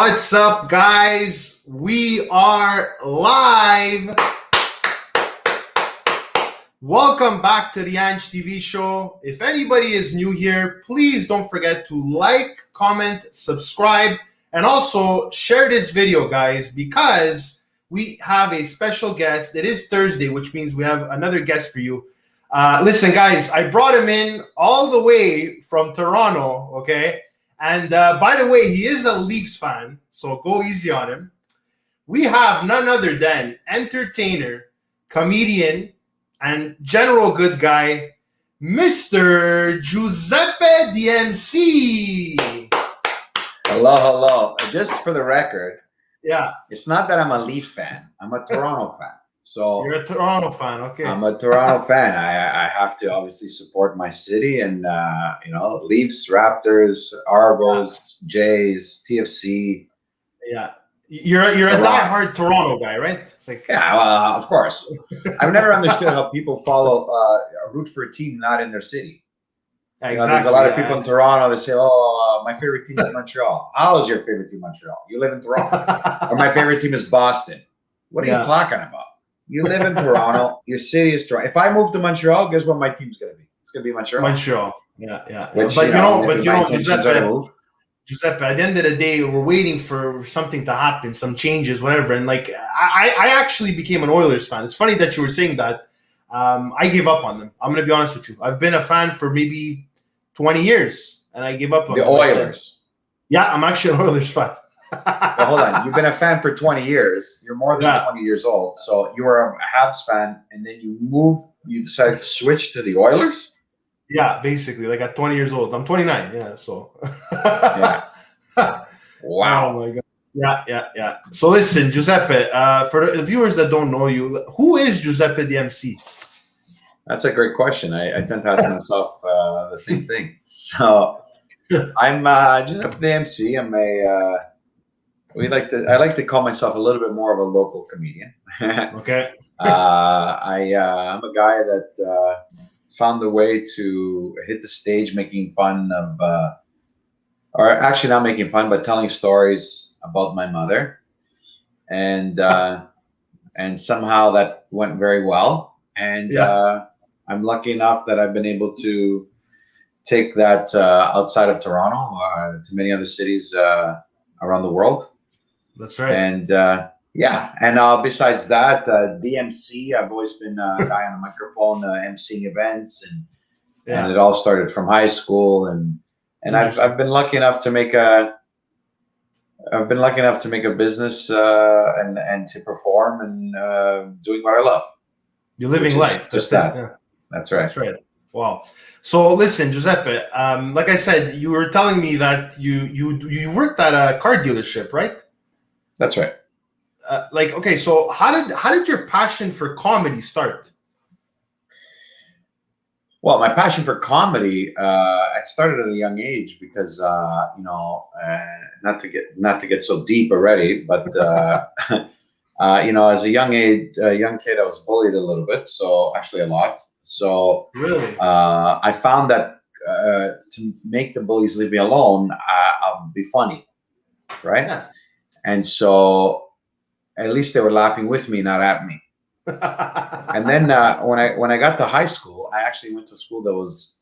What's up, guys? We are live. Welcome back to the Ange TV show. If anybody is new here, please don't forget to like, comment, subscribe, and also share this video, guys, because we have a special guest. It is Thursday, which means we have another guest for you. Listen, guys, I brought him in all the way from Toronto, okay? And by the way, he is a Leafs fan, so go easy on him. We have none other than entertainer, comedian, and general good guy, Mr. Giuseppe DMC. Hello. Just for the record, Yeah. it's not that I'm a Leaf fan. I'm a Toronto fan. So You're a Toronto fan, okay. I'm a Toronto fan. I have to obviously support my city and, Leafs, Raptors, Argos, Jays, TFC. Yeah. You're a diehard Toronto guy, right? Yeah, of course. I've never understood how people root for a team not in their city. Exactly. There's a lot of people in Toronto that say, my favorite team is Montreal. How is your favorite team Montreal? You live in Toronto. Or my favorite team is Boston. What are you talking about? You live in Toronto. Your city is Toronto. If I move to Montreal, guess what my team's going to be? It's going to be Montreal. Montreal. Yeah. Which, But Giuseppe, at the end of the day, we're waiting for something to happen, some changes, whatever. And I actually became an Oilers fan. It's funny that you were saying that. I gave up on them. I'm going to be honest with you. I've been a fan for maybe 20 years, and I gave up on the Oilers. Yeah, I'm actually an Oilers fan. Well, hold on. You've been a fan for 20 years. You're more than 20 years old. So you were a Habs fan, and then you decided to switch to the Oilers? Yeah, basically, like at 20 years old. I'm 29, yeah, so. Yeah. Wow. Oh, my God. Yeah. So listen, Giuseppe, for the viewers that don't know you, who is Giuseppe DMC? That's a great question. I tend to ask myself the same thing. So I'm Giuseppe DMC. I like to call myself a little bit more of a local comedian. Okay. I'm a guy that found a way to hit the stage making fun of, or actually not making fun, but telling stories about my mother, and somehow that went very well. And I'm lucky enough that I've been able to take that outside of Toronto to many other cities around the world. That's right. And besides that, DMC, I've always been a guy on a microphone, emceeing events, and it all started from high school, and I've been lucky enough to make a business and to perform and doing what I love. You're living life. Just that. Yeah. That's right. That's right. Wow. So listen, Giuseppe, like I said, you were telling me that you worked at a car dealership, right? That's right. Okay, so how did your passion for comedy start? Well, my passion for comedy it started at a young age because not to get so deep already, but as a young kid, I was bullied a little bit, so actually a lot. So really, I found that to make the bullies leave me alone, I'll be funny, right? Yeah. And so at least they were laughing with me, not at me. And then when I got to high school, I actually went to a school that was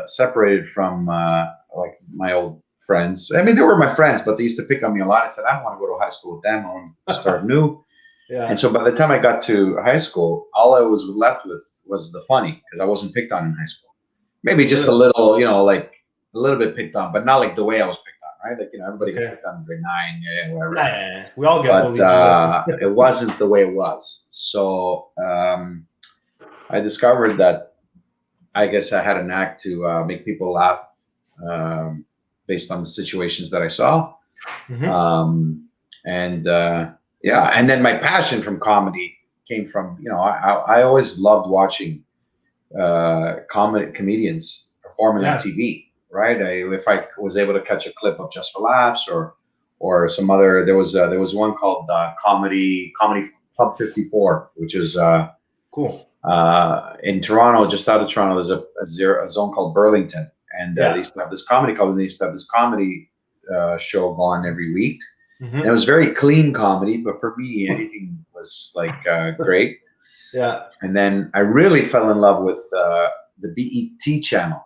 separated from like my old friends. I mean, they were my friends, but they used to pick on me a lot. I said, I don't want to go to high school with them. I want to start new. Yeah. And so by the time I got to high school, all I was left with was the funny, because I wasn't picked on in high school. Maybe just a little, like a little bit picked on, but not like the way I was picked on, right? Like, everybody gets picked on in grade 9, whatever. Yeah. We all get bullied. But it wasn't the way it was. So I discovered that I guess I had a knack to make people laugh based on the situations that I saw. Mm-hmm. And then my passion from comedy came from, I always loved watching comedians performing on TV, right? If I was able to catch a clip of Just for Laughs or some other, there was one called Comedy Club 54, which is cool. In Toronto, just out of Toronto, there's a zone called Burlington, and they used to have this comedy club, and they used to have this comedy show going every week. And it was very clean comedy, but for me, anything was like great. Yeah. And then I really fell in love with the BET channel.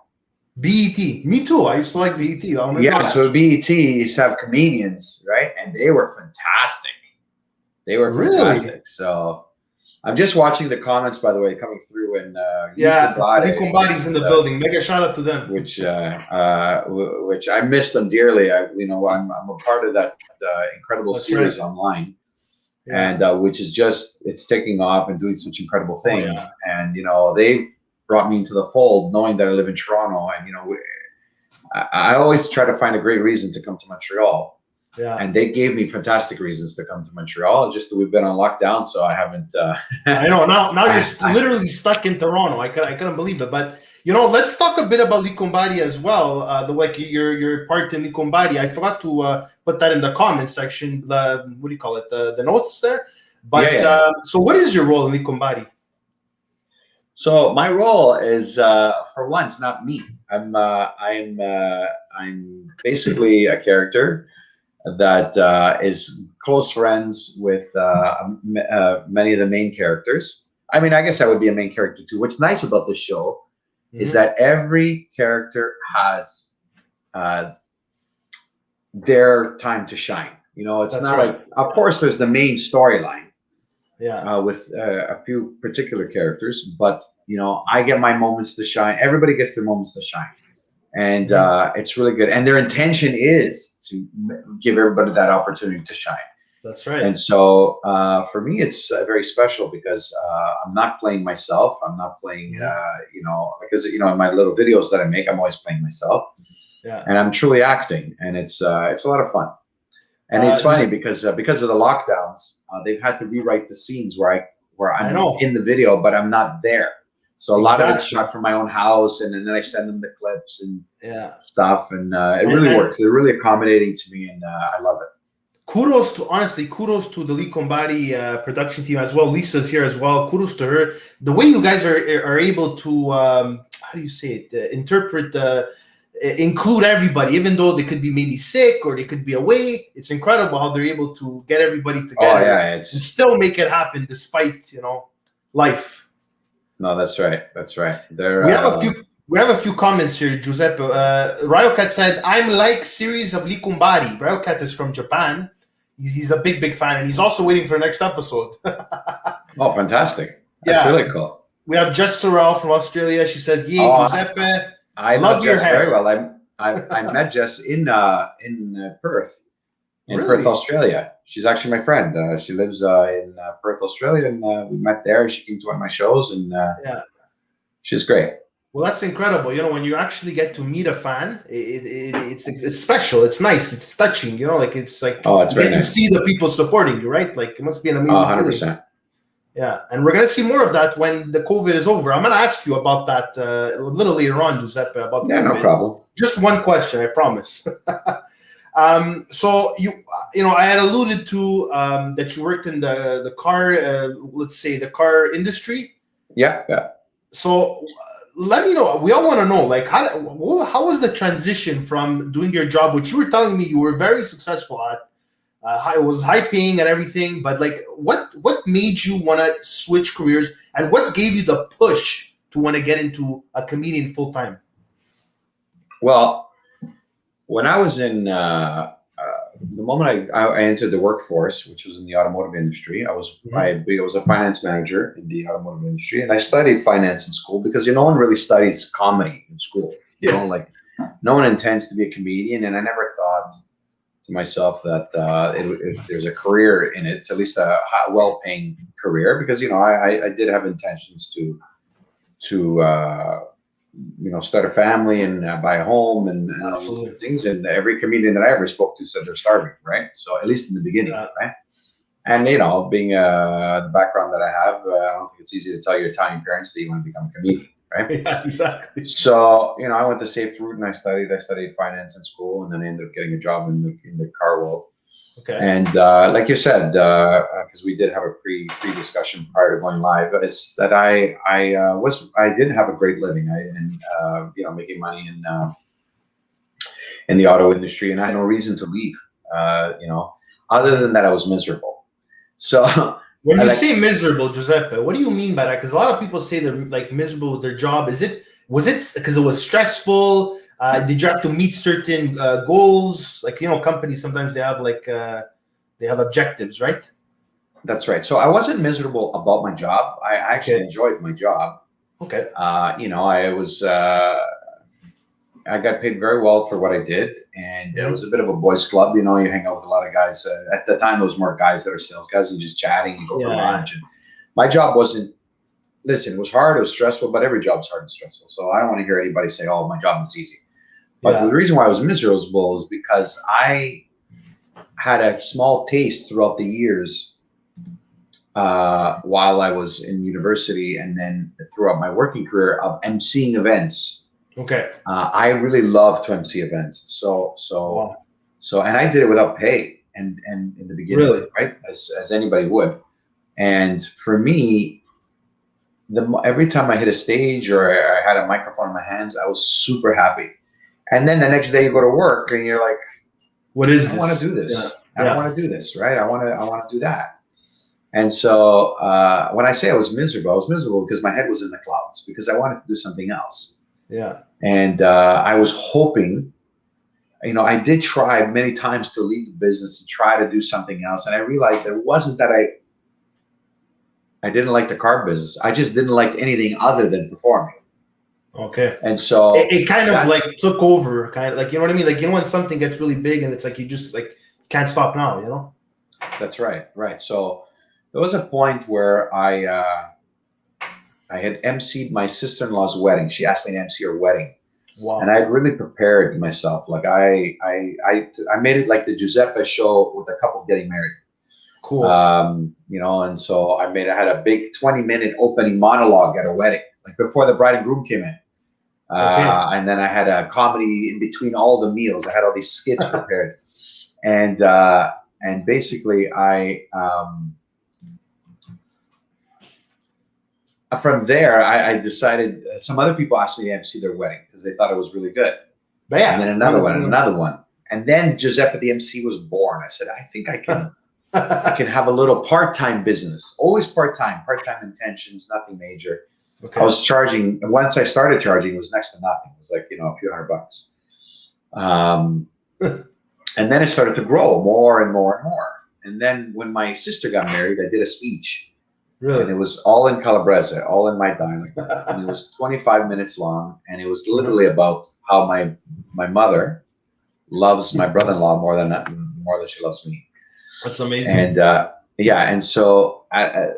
BET, me too. I used to like BET. Oh my Yeah, gosh. so BET used to have comedians, right? And they were fantastic. They were Really? fantastic. So I'm just watching the comments, by the way, coming through, and Yeah, Licombade, Licombadi's in the building. Make a shout out to them. which I miss them dearly. I'm a part of that incredible That's series right. online, Yeah. and which is just it's taking off and doing such incredible Oh, things. yeah. And they've brought me into the fold, knowing that I live in Toronto, and I always try to find a great reason to come to Montreal. Yeah. And they gave me fantastic reasons to come to Montreal. Just that we've been on lockdown, so I haven't. I know. Now you're literally stuck in Toronto. I couldn't believe it. But let's talk a bit about Licombadi as well. Your part in Licombadi. I forgot to put that in the comment section. What do you call it? The notes there. But so, what is your role in Licombadi? So my role is, for once, not me. I'm basically a character that is close friends with many of the main characters. I mean, I guess I would be a main character too. What's nice about this show is that every character has their time to shine. It's That's not right. like, of course, there's the main storyline. Yeah. With a few particular characters, but I get my moments to shine. Everybody gets their moments to shine, and it's really good. And their intention is to give everybody that opportunity to shine. That's right. And so for me, it's very special because I'm not playing myself. I'm not playing, because in my little videos that I make, I'm always playing myself. Yeah. And I'm truly acting, and it's a lot of fun. And it's funny because of the lockdowns, they've had to rewrite the scenes where I'm in the video, but I'm not there. So a lot of it's shot from my own house, and then I send them the clips and stuff, and it really works. They're really accommodating to me, and I love it. Kudos to the Licombadi production team as well. Lisa's here as well. Kudos to her. The way you guys are able to, how do you say it, include everybody, even though they could be maybe sick or they could be away. It's incredible how they're able to get everybody together and still make it happen despite life. No, that's right. That's right. We have a few comments here, Giuseppe. Ryocat said, "I'm like series of Licombadi." Ryocat is from Japan. He's a big fan, and he's also waiting for the next episode. Oh, fantastic! That's really cool. We have Jess Sorrell from Australia. She says, "Yay, Giuseppe." I love Jess very well. I met Jess in Perth, Perth, Australia. She's actually my friend. She lives in Perth, Australia, and we met there. She came to one of my shows, and she's great. Well, that's incredible. When you actually get to meet a fan, it's special. It's nice. It's touching. It's like it's very nice to see the people supporting you, right? Like it must be an amazing 100%. Yeah, and we're going to see more of that when the COVID is over. I'm going to ask you about that a little later on, Giuseppe, about COVID. No problem. Just one question, I promise. So I had alluded to that you worked in the car, let's say the car industry. Yeah. So let me know. We all want to know, like, how was the transition from doing your job, which you were telling me you were very successful at? It was high paying and everything, but like, what made you want to switch careers, and what gave you the push to want to get into a comedian full time? Well, when I was in the moment I entered the workforce, which was in the automotive industry, I was a finance manager in the automotive industry, and I studied finance in school because no one really studies comedy in school. No one intends to be a comedian, and I never thought to myself that if there's a career in it, it's at least a well-paying career, because I did have intentions to start a family and buy a home and all those things. And every comedian that I ever spoke to said they're starving, right? So at least in the beginning, right? And being the background that I have, I don't think it's easy to tell your Italian parents that you want to become a comedian. Right? Yeah, exactly. So, I went the safe route and I studied finance in school, and then I ended up getting a job in the car world. Okay. And like you said, because we did have a pre-discussion prior to going live, is that I did have a great living, making money in the auto industry, and I had no reason to leave. Other than that, I was miserable. So when you say miserable, Giuseppe, what do you mean by that? Because a lot of people say they're like miserable with their job. Was it because it was stressful? Did you have to meet certain goals? Like, companies sometimes they have they have objectives, right? That's right. So I wasn't miserable about my job. I actually enjoyed my job. Okay. I got paid very well for what I did, and it was a bit of a boys' club. You hang out with a lot of guys. At the time, it was more guys that are sales guys. You just chatting, you go for lunch. And my job wasn't. Listen, it was hard. It was stressful, but every job's hard and stressful. So I don't want to hear anybody say, "Oh, my job was easy." But the reason why I was miserable is because I had a small taste throughout the years while I was in university, and then throughout my working career of emceeing events. Okay. I really love to MC events. So, and I did it without pay, and in the beginning, right, as anybody would. And for me, every time I hit a stage or I had a microphone in my hands, I was super happy. And then the next day you go to work and you're like, "What is this? I want to do this. I don't want to do this, right? I want to do that." And so when I say I was miserable because my head was in the clouds because I wanted to do something else. Yeah. And I was hoping, I did try many times to leave the business and try to do something else. And I realized it wasn't that I didn't like the car business. I just didn't like anything other than performing. Okay. And so it kind of like took over, kind of like, you know what I mean? Like, when something gets really big and it's like, you just like can't stop now, That's right. Right. So there was a point where I had emceed my sister-in-law's wedding. She asked me to MC her wedding. Wow. And I had really prepared myself. Like I made it like the Giuseppe show with a couple getting married. Cool. And so I had a big 20-minute opening monologue at a wedding, like before the bride and groom came in. And then I had a comedy in between all the meals. I had all these skits prepared. And basically from there, I decided some other people asked me to MC their wedding because they thought it was really good. Yeah. And then another one. And then Giuseppe the MC was born. I said, I think I can have a little part-time business. Always part-time intentions, nothing major. Okay. I was charging, once I started charging, it was next to nothing. It was like, a few $100. And then it started to grow more and more and more. And then when my sister got married, I did a speech. Really? And it was all in Calabrese, all in my dialect. And it was 25 minutes long. And it was literally about how my mother loves my brother-in-law more than she loves me. That's amazing. And and so I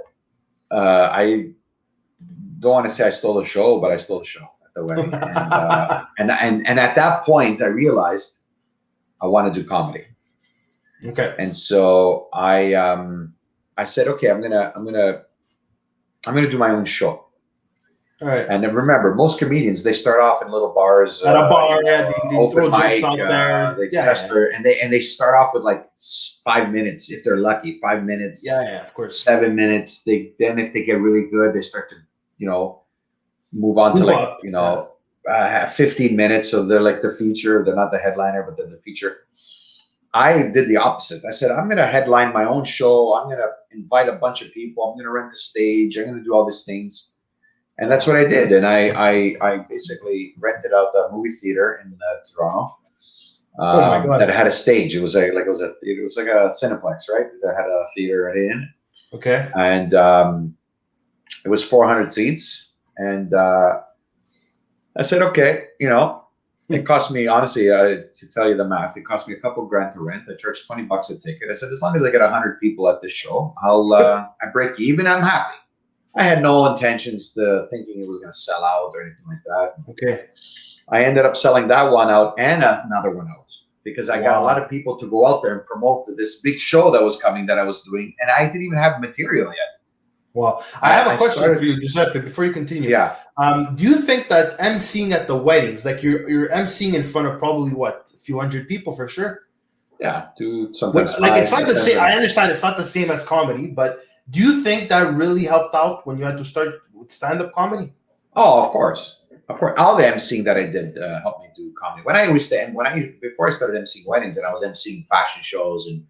don't want to say I stole the show, but I stole the show at the wedding. And at that point, I realized I want to do comedy. Okay. And so I said, okay, I'm gonna do my own show. All right. And then remember, most comedians, they start off in little bars. At a bar, they open throw mic, out there. They test her, and they start off with like 5 minutes if they're lucky. 5 minutes. Yeah, of course. 7 minutes. Then if they get really good, they start to move on to 15 minutes. So they're like the feature. They're not the headliner, but they're the feature. I did the opposite. I said, I'm going to headline my own show. I'm going to invite a bunch of people. I'm going to rent the stage. I'm going to do all these things. And that's what I did. And I basically rented out the movie theater in Toronto that had a stage. It was like a Cineplex, right? That had a theater in it. Okay. And it was 400 seats. And I said, okay, it cost me, honestly, to tell you the math, it cost me a couple grand to rent. I charged $20 a ticket. I said, as long as I get 100 people at this show, I break even. I'm happy. I had no intentions to thinking it was going to sell out or anything like that. Okay. I ended up selling that one out and another one out because I got a lot of people to go out there and promote this big show that was coming that I was doing, and I didn't even have material yet. Well, I have a question for you, Giuseppe, before you continue. Yeah. Do you think that emceeing at the weddings, like you're emceeing in front of probably a few hundred people for sure? Yeah, sometimes. Like it's not the same. I understand it's not the same as comedy, but do you think that really helped out when you had to start with stand-up comedy? Oh, of course. All the emceeing that I did helped me do comedy. Before I started emceeing weddings, and I was emceeing fashion shows and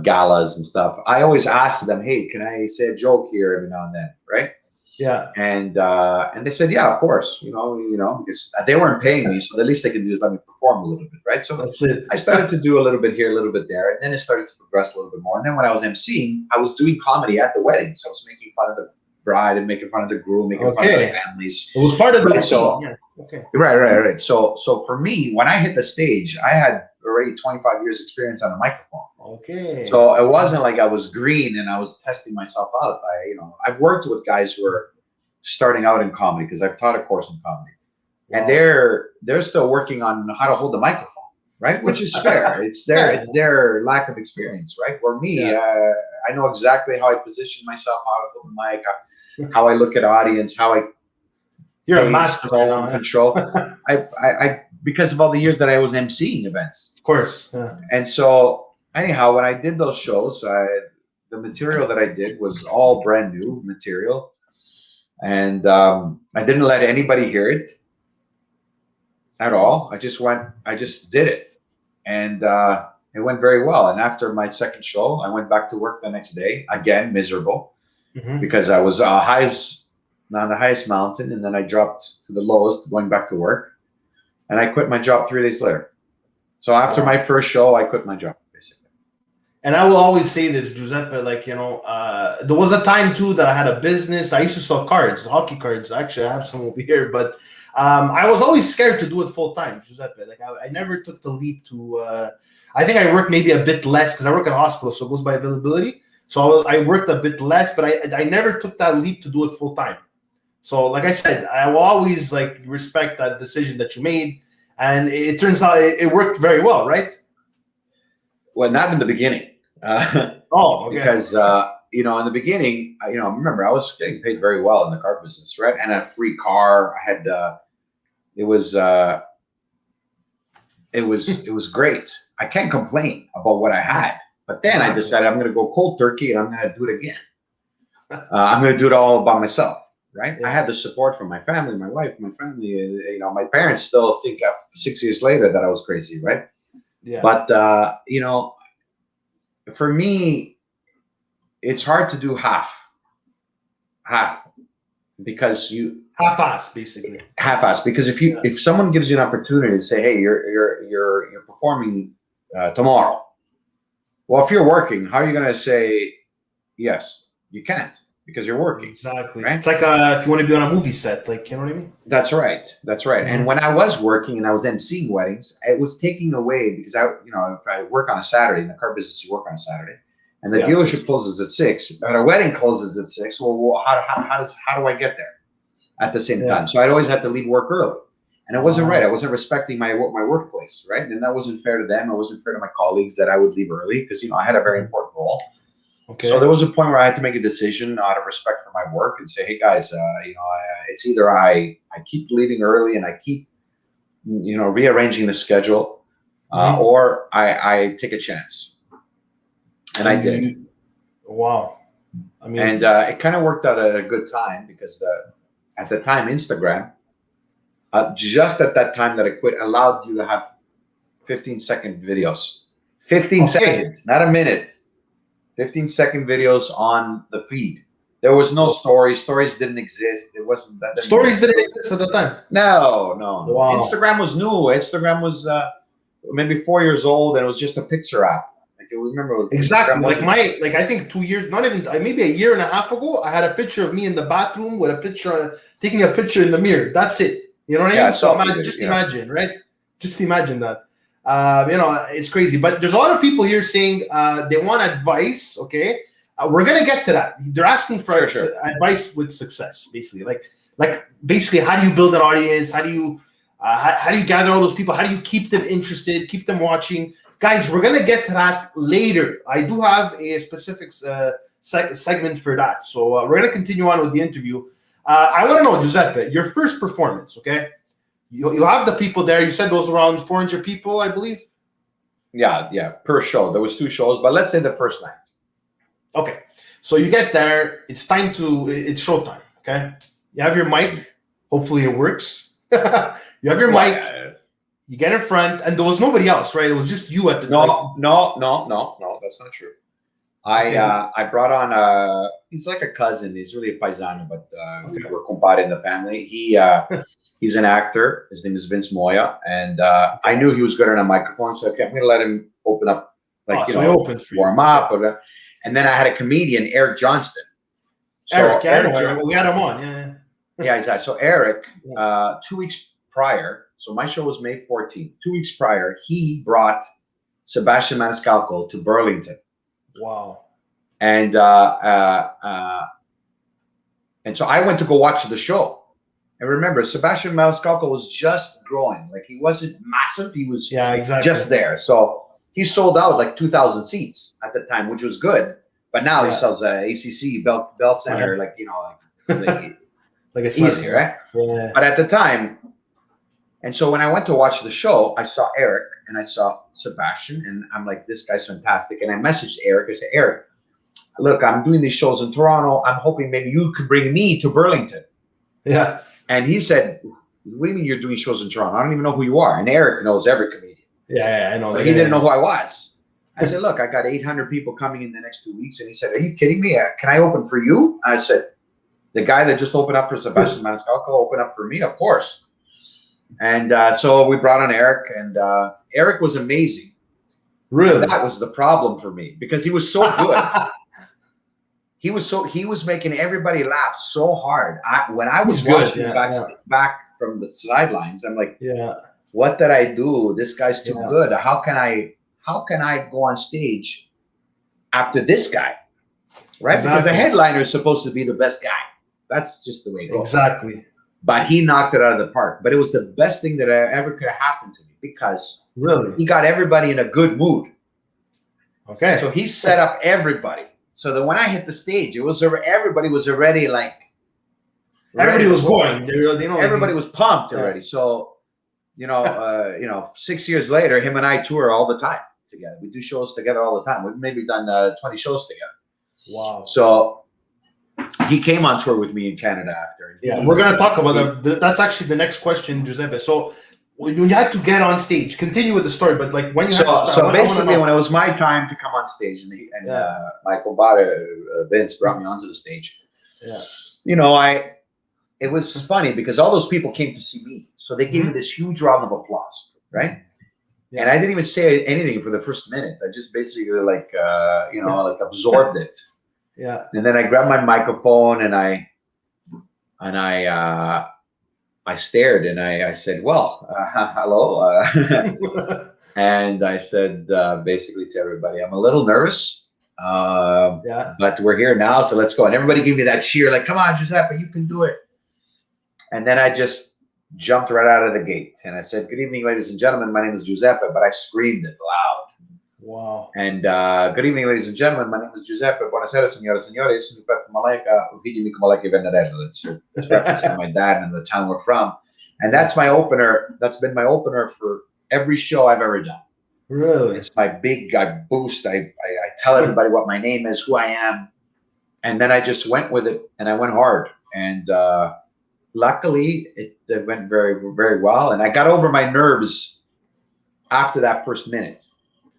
galas and stuff, I always asked them, "Hey, can I say a joke here every now and then?" Right? Yeah. And they said, "Yeah, of course." Because they weren't paying me, so the least they can do is let me perform a little bit, right? So That's it. I started to do a little bit here, a little bit there, and then it started to progress a little bit more. And then when I was emceeing, I was doing comedy at the weddings. I was making fun of the bride and making fun of the groom, making fun of the families. It was part of the routine. So, yeah. Okay. Right. So for me, when I hit the stage, I had already 25 years experience on the microphone. Okay. So it wasn't like I was green and I was testing myself out. I've worked with guys who are starting out in comedy because I've taught a course in comedy, and they're still working on how to hold the microphone, right? Which is fair. It's their lack of experience, right? Where me, I know exactly how I position myself, how to hold the mic, how I look at audience, how I You're a master tone control. I because of all the years that I was emceeing events, of course. And so anyhow, when I did those shows, the material that I did was all brand new material. And I didn't let anybody hear it at all. I just did it. And it went very well. And after my second show, I went back to work the next day, again, miserable, because I was on the highest mountain. And then I dropped to the lowest, going back to work. And I quit my job 3 days later. So after my first show, I quit my job, basically. And I will always say this, Giuseppe, there was a time too that I had a business. I used to sell cards, hockey cards. Actually, I have some over here, but I was always scared to do it full time, Giuseppe. I never took the leap to, I think I worked maybe a bit less because I work in a hospital, so it goes by availability. So I worked a bit less, but I never took that leap to do it full time. So like I said, I will always respect that decision that you made. And it turns out it worked very well, right? Well, not in the beginning. Okay. Because in the beginning, remember I was getting paid very well in the car business, right? And a free car. I had it was great. I can't complain about what I had. But then I decided I'm going to go cold turkey and I'm going to do it again. I'm going to do it all by myself. Right. Yeah. I had the support from my family, my wife, my family. My parents still think 6 years later that I was crazy. Right. Yeah. But, for me, it's hard to do half because half-ass basically. Half-ass because if someone gives you an opportunity to say, hey, you're performing tomorrow. Well, if you're working, how are you going to say yes? You can't. Because you're working. Exactly. Right? It's like if you want to be on a movie set, you know what I mean? That's right. Mm-hmm. And when I was working and I was emceeing weddings, it was taking away because if I work on a Saturday in the car business, you work on a Saturday, and the dealership closes at 6, but our wedding closes at 6. Well, how do I get there at the same time? So I'd always have to leave work early, and it wasn't right. I wasn't respecting my workplace, right? And that wasn't fair to them. It wasn't fair to my colleagues that I would leave early because I had a very important role. Okay. So there was a point where I had to make a decision out of respect for my work and say, hey guys, it's either I keep leaving early and I keep, rearranging the schedule, or I take a chance. And I did. Wow. And it kind of worked out at a good time because at the time, Instagram, just at that time that I quit, allowed you to have 15-second videos. 15 seconds, not a minute. 15-second videos on the feed. There was no stories. Stories didn't exist. It wasn't that. Stories didn't exist at the time. No. Wow. Instagram was new. Instagram was maybe 4 years old, and it was just a picture app. Remember exactly. I think 2 years, not even maybe a year and a half ago, I had a picture of me in the bathroom with a picture, taking a picture in the mirror. That's it. You know what I mean? So imagine, right? Just imagine that. It's crazy. But there's a lot of people here saying they want advice. Okay, we're gonna get to that. They're asking for advice with success, basically. Like basically, how do you build an audience? How do you gather all those people? How do you keep them interested? Keep them watching, guys. We're gonna get to that later. I do have a specific segment for that. So we're gonna continue on with the interview. I want to know, Giuseppe, your first performance. Okay. You have the people there. You said those around 400 people, I believe. Yeah, per show. There was 2 shows, but let's say the first night. Okay, so you get there. It's showtime. Okay, you have your mic. Hopefully it works. You have your mic. You get in front, and there was nobody else, right? It was just you at the No, that's not true. I brought on he's like a cousin. He's really a paisano, but we're compadre in the family. He's an actor. His name is Vince Moya, and I knew he was good on a microphone, so I'm gonna let him open up, like warm up. And then I had a comedian, Eric Johnston. So Eric, we had him on. Yeah, exactly. So Eric, 2 weeks prior, so my show was May 14th. 2 weeks prior, he brought Sebastian Maniscalco to Burlington. Wow. And so I went to go watch the show. And remember, Sebastian Maniscalco was just growing. Like, he wasn't massive. He was just there. So he sold out like 2,000 seats at the time, which was good. But now he sells ACC, Bell Center, like it's easy, right? Yeah. But at the time, and so when I went to watch the show, I saw Eric and I saw Sebastian, and I'm like, this guy's fantastic. And I messaged Eric. I said, Eric, look, I'm doing these shows in Toronto. I'm hoping maybe you could bring me to Burlington. Yeah. And he said, what do you mean you're doing shows in Toronto? I don't even know who you are. And Eric knows every comedian. Yeah, I know. But he didn't know who I was. I said, look, I got 800 people coming in the next 2 weeks. And he said, are you kidding me? Can I open for you? I said, the guy that just opened up for Sebastian Maniscalco opened up for me? Of course. And so we brought on Eric, and Eric was amazing. Really? And that was the problem for me, because he was so good. He was making everybody laugh so hard. When I was watching back from the sidelines, I'm like, what did I do? This guy's too good. How can I go on stage after this guy? Right? Exactly. Because the headliner is supposed to be the best guy. That's just the way it goes. Exactly. But he knocked it out of the park. But it was the best thing that ever could have happened to me, because he got everybody in a good mood. Okay. So he set up everybody. So that when I hit the stage, everybody was already like, everybody was going. Everybody was pumped already. So 6 years later, him and I tour all the time together. We do shows together all the time. We've maybe done 20 shows together. Wow. So he came on tour with me in Canada after. We're going to talk about that. That's actually the next question, Giuseppe. So when you had to get on stage, continue with the story, but like when you had to start. So basically, when it was my time to come on stage, and my compadre Vince brought me onto the stage. Yeah. It was funny because all those people came to see me, so they gave me this huge round of applause, right? Yeah. And I didn't even say anything for the first minute. I just basically like absorbed it. Yeah. And then I grabbed my microphone and I stared and I said, well, hello. And I said basically to everybody, I'm a little nervous, but we're here now, so let's go. And everybody gave me that cheer, like, come on, Giuseppe, you can do it. And then I just jumped right out of the gate. And I said, good evening, ladies and gentlemen. My name is Giuseppe, but I screamed it loud. Wow. And good evening, ladies and gentlemen. My name is Giuseppe. Buonasera, signore, signores. It's reference to my dad and the town we're from. And that's my opener. That's been my opener for every show I've ever done. Really? It's my big boost. I tell everybody what my name is, who I am. And then I just went with it, and I went hard. And luckily, it went very, very well. And I got over my nerves after that first minute.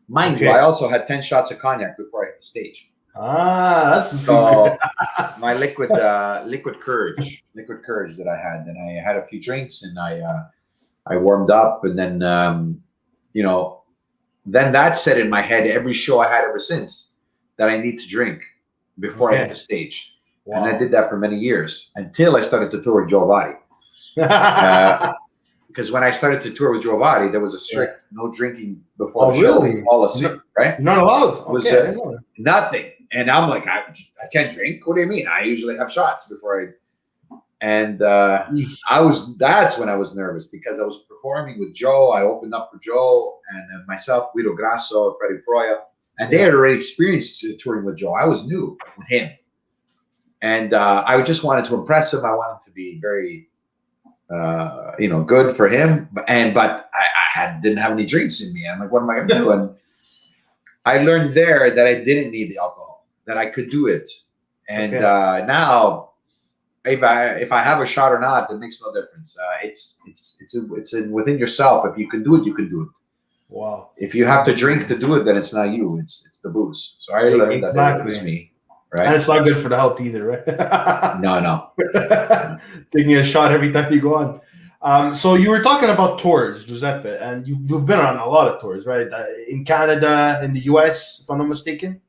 Mind you, I also had 10 shots of cognac before I hit the stage. That's the secret. My liquid courage that I had. And I had a few drinks, and I warmed up, and then then that set in my head every show I had ever since that I need to drink before I hit the stage. Wow. And I did that for many years until I started to tour with Giovanni. Because when I started to tour with Giovanni, there was a strict no drinking before the show policy, right? Not allowed. It was nothing. And I'm like, I can't drink. What do you mean? I usually have shots before I. And that's when I was nervous, because I was performing with Joe. I opened up for Joe and myself, Guido Grasso, Freddie Proya, and they had already experienced touring with Joe. I was new with him. And I just wanted to impress him. I wanted to be very, good for him. But I didn't have any drinks in me. I'm like, what am I going to do? And I learned there that I didn't need the alcohol, that I could do it. And now if I have a shot or not, it makes no difference. Within yourself. If you can do it, you can do it. Wow. If you have to drink to do it, then it's not you. It's the booze. So I learned that it was me. Right. And it's not good for the health either, right? No. Taking a shot every time you go on. So you were talking about tours, Giuseppe, and you've been on a lot of tours, right? In Canada, in the US, if I'm not mistaken.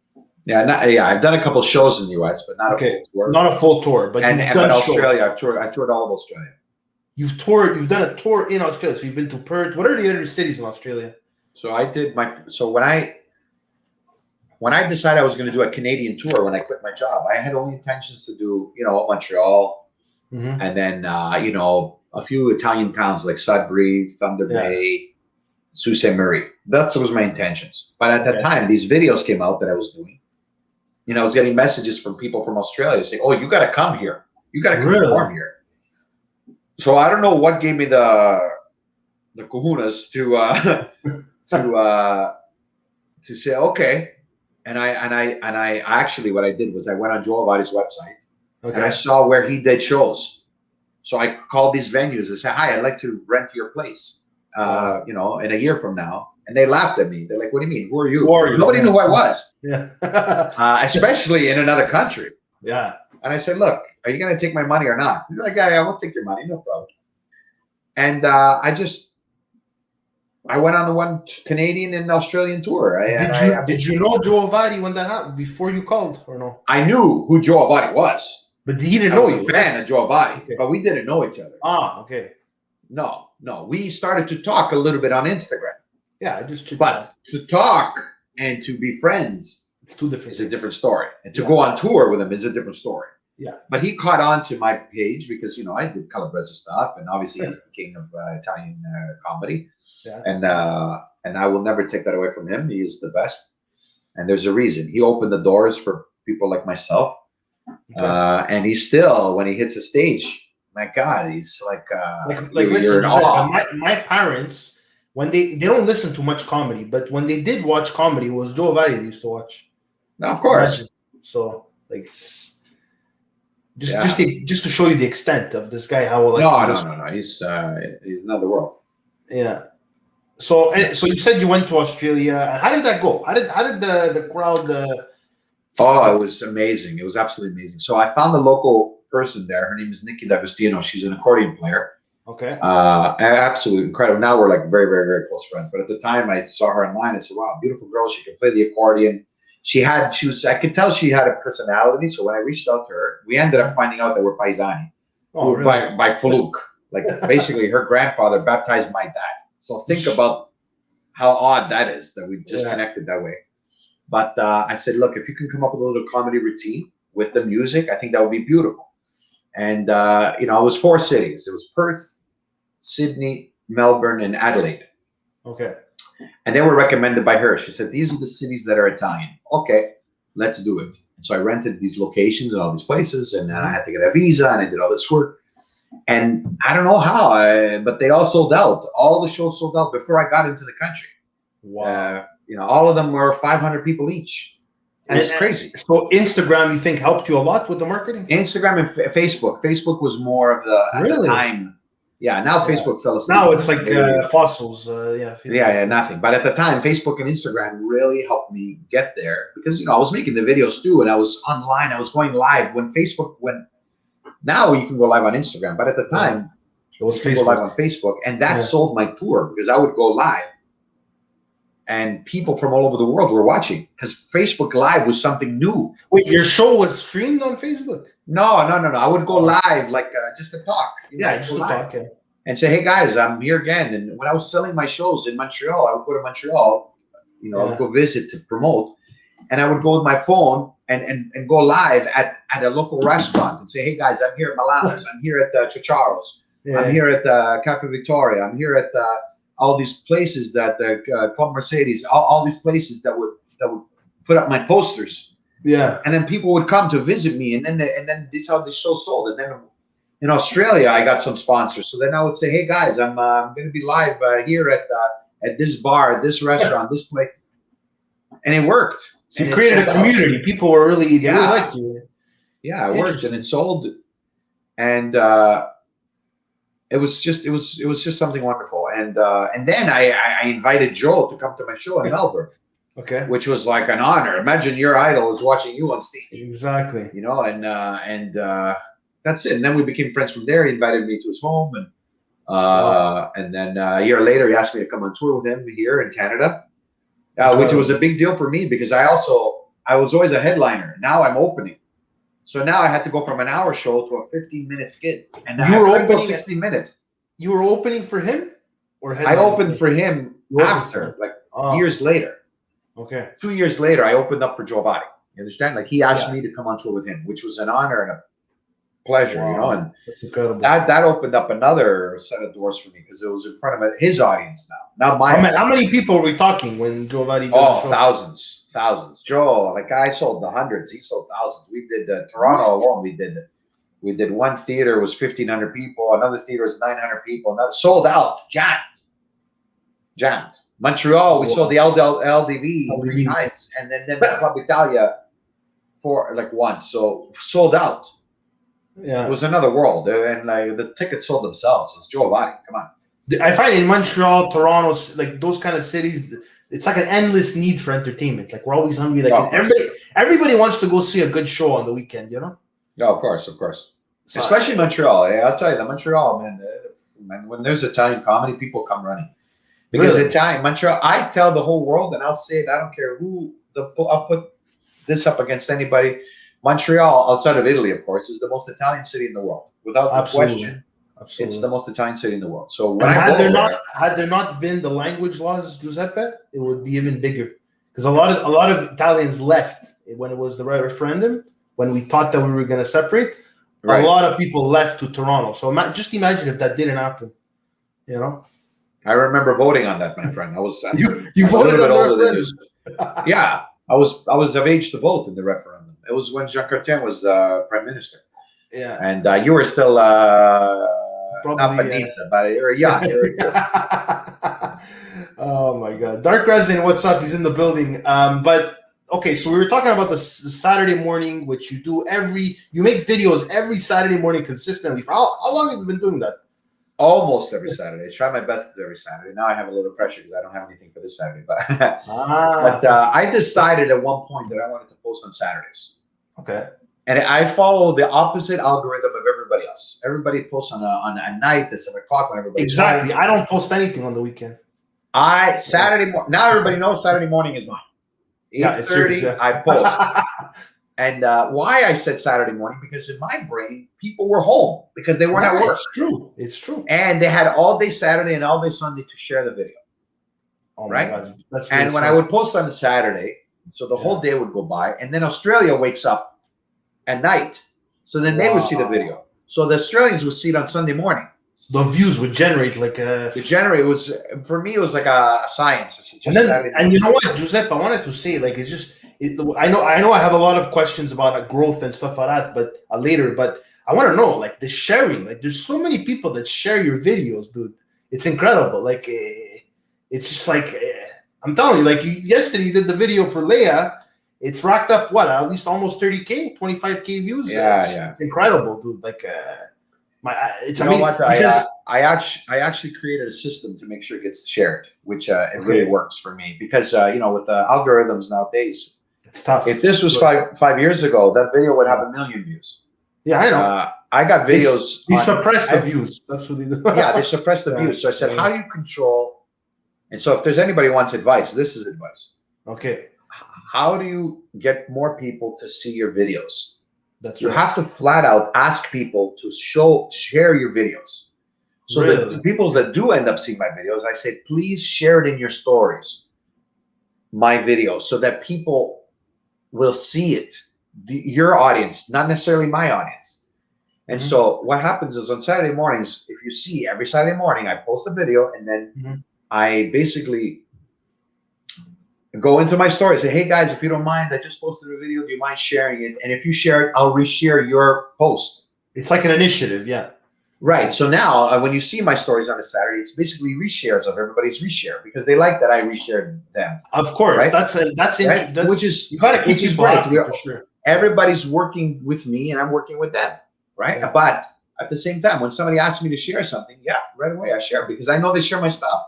Yeah, I've done a couple shows in the US, but not a full tour. Not a full tour, but you've done Australia, shows. I toured all of Australia. You've done a tour in Australia, so you've been to Perth. What are the other cities in Australia? So when I decided I was going to do a Canadian tour, when I quit my job, I had only intentions to do, Montreal, and then, a few Italian towns like Sudbury, Thunder Bay, Sault Ste. Marie. That was my intentions. But at that time, these videos came out that I was doing. I was getting messages from people from Australia saying, "Oh, you got to come here. You got to come perform here." So I don't know what gave me the kahunas to say okay. And I actually, what I did was I went on Joe Avati's website and I saw where he did shows. So I called these venues and said, "Hi, I'd like to rent your place, in a year from now." And they laughed at me. They're like, "What do you mean? Who are you?" Nobody knew who I was. Yeah. Especially in another country. Yeah. And I said, "Look, are you going to take my money or not?" They're like, "Yeah, we'll take your money. No problem." And I went on the one Canadian and Australian tour. Did you know Joe Avati when that happened before you called or no? I knew who Joe Avati was. But he didn't know you. I was a fan of Joe Avati, but we didn't know each other. Ah, okay. No. We started to talk a little bit on Instagram. Yeah, But to talk and to be friends, it's two different. It's a different story. And to go on tour with him is a different story. Yeah. But he caught on to my page because I did Calabrese stuff, and obviously he's the king of Italian comedy. Yeah. And I will never take that away from him. He is the best, and there's a reason. He opened the doors for people like myself, and he's still, when he hits a stage, my God, he's like listen, my parents, when they don't listen to much comedy, but when they did watch comedy, it was Joe Avati they used to watch. No, of course. Imagine. So just to show you the extent of this guy, how no. He's another world. Yeah. So you said you went to Australia. How did that go? How did the crowd? Oh, it was amazing. It was absolutely amazing. So I found a local person there. Her name is Nikki D'Agostino. She's an accordion player. Okay. Absolutely incredible. Now we're like very, very, very close friends. But at the time I saw her online, I said, "Wow, beautiful girl. She can play the accordion." I could tell she had a personality. So when I reached out to her, we ended up finding out that we're paisani. Oh, really? by fluke. Like basically her grandfather baptized my dad. So think about how odd that is that we just connected that way. But I said, "Look, if you can come up with a little comedy routine with the music, I think that would be beautiful." And, it was 4 cities. It was Perth, Sydney, Melbourne, and Adelaide. Okay. And they were recommended by her. She said, "These are the cities that are Italian." Okay, let's do it. And so I rented these locations and all these places, and I had to get a visa, and I did all this work. And I don't know how, but they all sold out. All the shows sold out before I got into the country. Wow. All of them were 500 people each. It was crazy. So Instagram, you think, helped you a lot with the marketing? Instagram and Facebook. Facebook was more of at the time. Yeah, now Facebook fell asleep. Now it's like fossils. Nothing. But at the time, Facebook and Instagram really helped me get there because, I was making the videos too, and I was online. I was going live when Facebook went. Now you can go live on Instagram, but at the time, it was you can go live on Facebook, and that sold my tour because I would go live, and people from all over the world were watching because Facebook Live was something new. Wait, your show was streamed on Facebook? No. I would go live just to talk. Just to talk. Yeah. And say, "Hey guys, I'm here again." And when I was selling my shows in Montreal, I would go to Montreal. I would go visit to promote, and I would go with my phone and go live at a local restaurant and say, "Hey guys, I'm here at Milano's. I'm here at Chicharo's. I'm here at Cafe Victoria. I'm here at all these places that Club Mercedes, all these places that would put up my posters." Yeah. And then people would come to visit me, and then this is how the show sold. And then in Australia, I got some sponsors. So then I would say, "Hey guys, I'm going to be live here at this bar, this restaurant, this place," and it worked. So you created a community. People were really liked you. Yeah, it worked, and it sold. and it was just something wonderful. And then I invited Joe to come to my show in Melbourne. Okay. Which was like an honor. Imagine your idol is watching you on stage. Exactly. You know, and that's it. And then we became friends from there. He invited me to his home, and wow. And then a year later, he asked me to come on tour with him here in Canada, which was a big deal for me because I was always a headliner. Now I'm opening, so now I had to go from an hour show to a 15-minute skit, and you were opening 16 minutes. You were opening for him, or I opened for him after, like years later. Okay. 2 years later, I opened up for Giuseppe. You understand? Like he asked me to come on tour with him, which was an honor and a pleasure, you know. And that's incredible. That opened up another set of doors for me because it was in front of his audience now. Not my. How many people are we talking when Giuseppe? Thousands. Joe, like I sold the hundreds. He sold thousands. We did Toronto alone. We did one theater was 1,500 people. Another theater was 900 people. Another sold out, jammed. Montreal, we sold the LDV 3 times, and then Club Italia for like once. So sold out. Yeah, it was another world, and like the tickets sold themselves. It's Giovanni. Come on. I find in Montreal, Toronto, like those kind of cities, it's like an endless need for entertainment. Like we're always hungry. Like everybody wants to go see a good show on the weekend. You know? Yeah, of course. So, especially Montreal. I'll tell you, the Montreal man. When there's Italian comedy, people come running. Because Italian, Montreal, I tell the whole world, and I'll say it, I don't care who, I'll put this up against anybody. Montreal, outside of Italy, of course, is the most Italian city in the world. Without question, it's the most Italian city in the world. So when had there not been the language laws, Giuseppe, it would be even bigger. Because a lot of Italians left when it was the referendum, when we thought that we were going to separate. Right. A lot of people left to Toronto. So just imagine if that didn't happen, you know? I remember voting on that, my friend. I was you voted a bit older than you. Yeah, I was of age to vote in the referendum. It was when Jean Chrétien was prime minister. Yeah, and you were still not Panizza, but you're young. Oh my God, Dark Resident, what's up? He's in the building. But okay, so we were talking about the Saturday morning, which you do you make videos every Saturday morning consistently. For how long have you been doing that? Almost every Saturday. I try my best to do every Saturday. Now I have a little pressure because I don't have anything for this Saturday. But I decided at one point that I wanted to post on Saturdays. Okay. And I follow the opposite algorithm of everybody else. Everybody posts on a night at 7 o'clock when everybody's exactly. Home. I don't post anything on the weekend. Saturday morning. Now everybody knows Saturday morning is mine. 8:30. I post. And why I said Saturday morning, because in my brain, people were home because they weren't at work. It's true. And they had all day Saturday and all day Sunday to share the video. Oh right? My God. That's really and when I would post on a Saturday, so the whole day would go by, and then Australia wakes up at night. So then they would see the video. So the Australians would see it on Sunday morning. The views would generate like a... For me, it was like a science. And you know what, Giuseppe, I wanted to say, like, it's just... I know I have a lot of questions about growth and stuff like that, but later. But I want to know, like, the sharing. Like, there's so many people that share your videos, dude. It's incredible. Like, it's just like I'm telling you. Like, yesterday you did the video for Leia. It's racked up at least almost 30K, 25K views. It's incredible, dude. Like, it's amazing. I actually created a system to make sure it gets shared, which it really works for me because with the algorithms nowadays. It's tough. If this was five years ago, that video would have 1 million views. Yeah, I know. I got videos. They suppress the views. That's what they do. Yeah, they suppress the views. So I said, how do you control? And so if there's anybody who wants advice, this is advice. Okay. How do you get more people to see your videos? You have to flat out ask people to share your videos. So the people that do end up seeing my videos, I say, please share it in your stories, my videos, so that people will see it, your audience, not necessarily my audience. And so what happens is on Saturday mornings, if you see every Saturday morning, I post a video and then I basically go into my story, say, hey guys, if you don't mind, I just posted a video. Do you mind sharing it? And if you share it, I'll reshare your post. It's like an initiative, yeah. Right. So now when you see my stories on a Saturday, it's basically reshares of everybody's reshare because they like that I reshared them. Of course. Right? That's which is you gotta keep great. For sure. Everybody's working with me and I'm working with them. Right. Yeah. But at the same time, when somebody asks me to share something, yeah, right away I share because I know they share my stuff.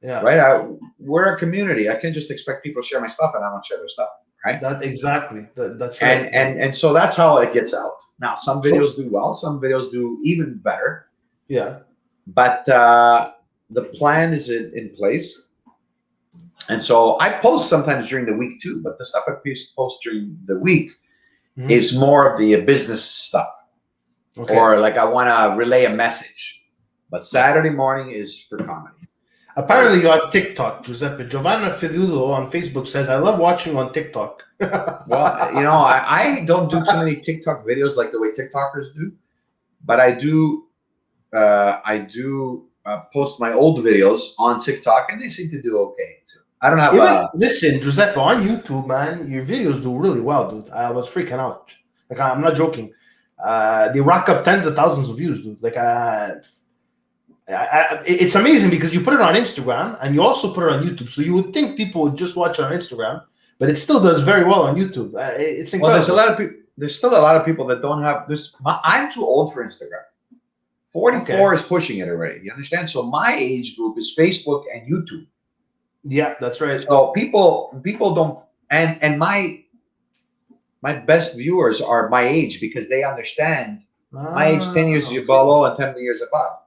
Yeah. Right. We're a community. I can't just expect people to share my stuff and I don't share their stuff. Right. That's right. And so that's how it gets out. Now, some videos do well. Some videos do even better. Yeah. But the plan is in place. And so I post sometimes during the week too. But the stuff I post during the week is more of the business stuff. Okay. Or like I want to relay a message. But Saturday morning is for comedy. Apparently you have TikTok, Giuseppe. Giovanna Fidulo on Facebook says, I love watching on TikTok. Well, you know, I don't do too many TikTok videos like the way TikTokers do, but I do post my old videos on TikTok, and they seem to do okay too. I don't have listen, Giuseppe, on YouTube, man, your videos do really well, dude. I was freaking out. Like, I'm not joking. They rack up tens of thousands of views, dude. Like, it's amazing because you put it on Instagram and you also put it on YouTube. So you would think people would just watch it on Instagram, but it still does very well on YouTube. It's incredible. Well, there's a lot of people. There's still a lot of people that don't have this. I'm too old for Instagram. 44 is pushing it already. You understand? So my age group is Facebook and YouTube. Yeah, that's right. So people don't, and my best viewers are my age because they understand my age 10 years below and 10 years above.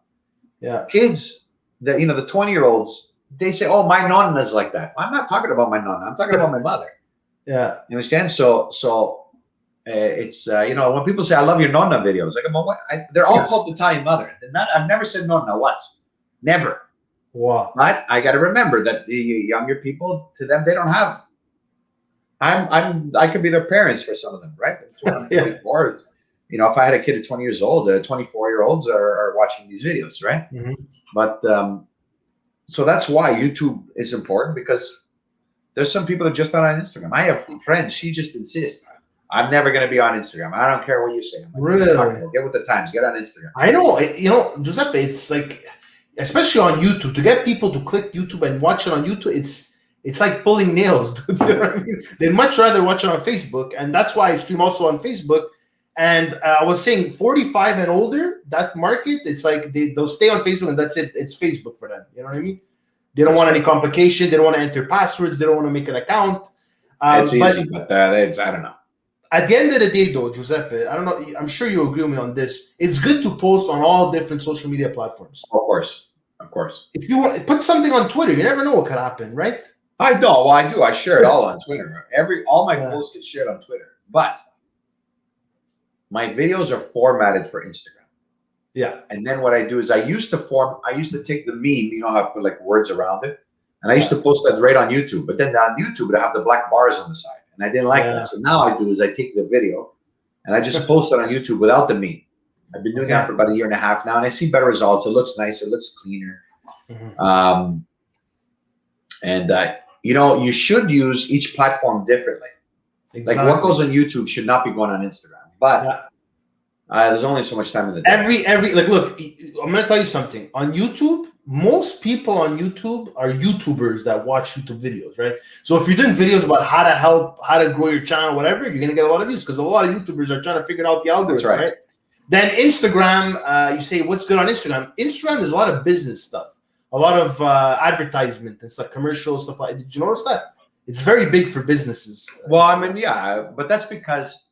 Yeah. Kids, the 20-year-olds, they say, "Oh, my nonna is like that." I'm not talking about my nonna. I'm talking about my mother. Yeah. You understand? So it's when people say, "I love your nonna videos," like they're all called Italian mother. I've never said nonna once, never. Wow. But I got to remember that the younger people, to them, they don't have. I could be their parents for some of them, right? 24. If I had a kid at 20 years old, 24-year-olds are watching these videos, right? Mm-hmm. But so that's why YouTube is important, because there's some people that just not on Instagram. I have friends, she just insists, I'm never going to be on Instagram. I don't care what you say. I'm like, really? Get with the times. Get on Instagram. I know. Giuseppe, it's like, especially on YouTube, to get people to click YouTube and watch it on YouTube, it's like pulling nails. Dude. You know what I mean? They'd much rather watch it on Facebook, and that's why I stream also on Facebook. And I was saying 45 and older, that market, it's like they'll stay on Facebook and that's it. It's Facebook for them. You know what I mean? They don't want any complication. They don't want to enter passwords. They don't want to make an account. It's easy, but I don't know. At the end of the day, though, Giuseppe, I don't know. I'm sure you agree with me on this. It's good to post on all different social media platforms. Of course. If you want, put something on Twitter. You never know what could happen, right? I know. Well, I do. I share it all on Twitter. All my posts get shared on Twitter, but my videos are formatted for Instagram. Yeah. And then what I do is I used to take the meme, how I put like words around it. And I used to post that right on YouTube. But then on YouTube, I have the black bars on the side. And I didn't like that. So now I do is I take the video and I just post it on YouTube without the meme. I've been doing that for about a year and a half now. And I see better results. It looks nice. It looks cleaner. Mm-hmm. You should use each platform differently. Exactly. Like what goes on YouTube should not be going on Instagram. But there's only so much time in the day. Look, I'm gonna tell you something. On YouTube, most people on YouTube are YouTubers that watch YouTube videos, right? So if you're doing videos about how to grow your channel, whatever, you're gonna get a lot of views because a lot of YouTubers are trying to figure out the algorithm, right? Then Instagram, you say what's good on Instagram. Instagram is a lot of business stuff, a lot of advertisement and stuff, commercials, stuff like that. Did you notice that? It's very big for businesses. Well, I mean, yeah, but that's because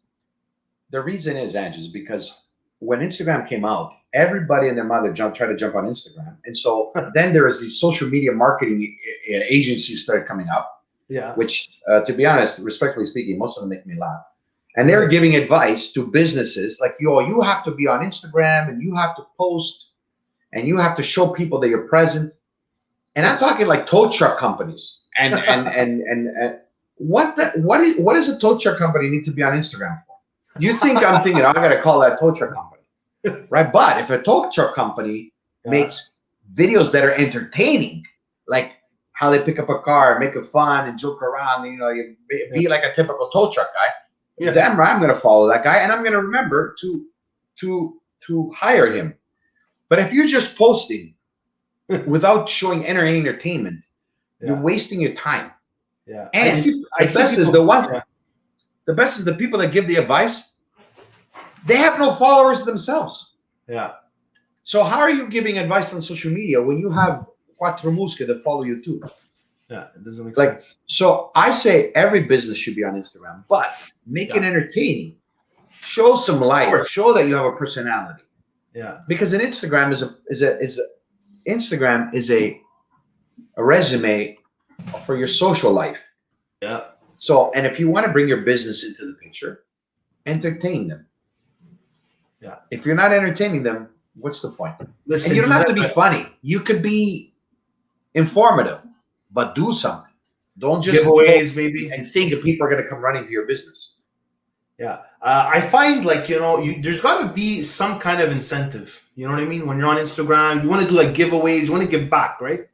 the reason is, Ange, is because when Instagram came out, everybody and their mother tried to jump on Instagram. And so then there is these social media marketing agencies started coming up. Yeah. Which, to be honest, respectfully speaking, most of them make me laugh. And they're giving advice to businesses like, you have to be on Instagram and you have to post and you have to show people that you're present. And I'm talking like tow truck companies. And what does a tow truck company need to be on Instagram for? You think I'm thinking, I got to call that tow truck company, right? But if a tow truck company makes videos that are entertaining, like how they pick up a car, make it fun and joke around, you be like a typical tow truck guy, damn right, I'm going to follow that guy and I'm going to remember to hire him. But if you're just posting without showing any entertainment, you're wasting your time. Yeah, and the best is the people that give the advice. They have no followers themselves. Yeah. So how are you giving advice on social media when you have quattro musche that follow you too? Yeah, it doesn't make Like, sense. so I say every business should be on Instagram, but make it entertaining. Show some life. Show that you have a personality. Yeah. Because an Instagram Instagram is a resume for your social life. Yeah. So, and if you want to bring your business into the picture, entertain them. Yeah. If you're not entertaining them, what's the point? Listen, And you don't have to be Giuseppe, funny. You could be informative, but do something. Don't just giveaways, post maybe. and think that people are going to come running to your business. Yeah. I find like, there's got to be some kind of incentive. You know what I mean? When you're on Instagram, you want to do like giveaways, you want to give back, right?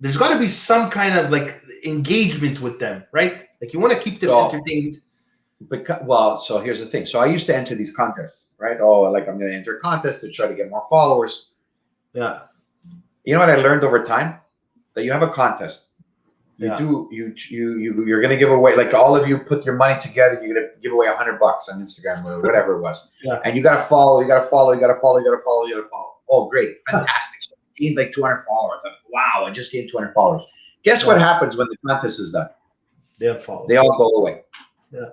There's got to be some kind of like engagement with them, right? Like you want to keep them entertained. So here's the thing. So I used to enter these contests, right? Oh, like I'm going to enter a contest to try to get more followers. Yeah. You know what I learned over time? That you have a contest. You're going to give away, like all of you put your money together, you're going to give away $100 on Instagram or whatever it was. Yeah. And you got to follow, you got to follow, you got to follow, you got to follow, you got to follow. Oh, great. Fantastic. So I gained like 200 followers. Wow, I just gained 200 followers. Guess what happens when the contest is done? They unfollow. They all go away. Yeah.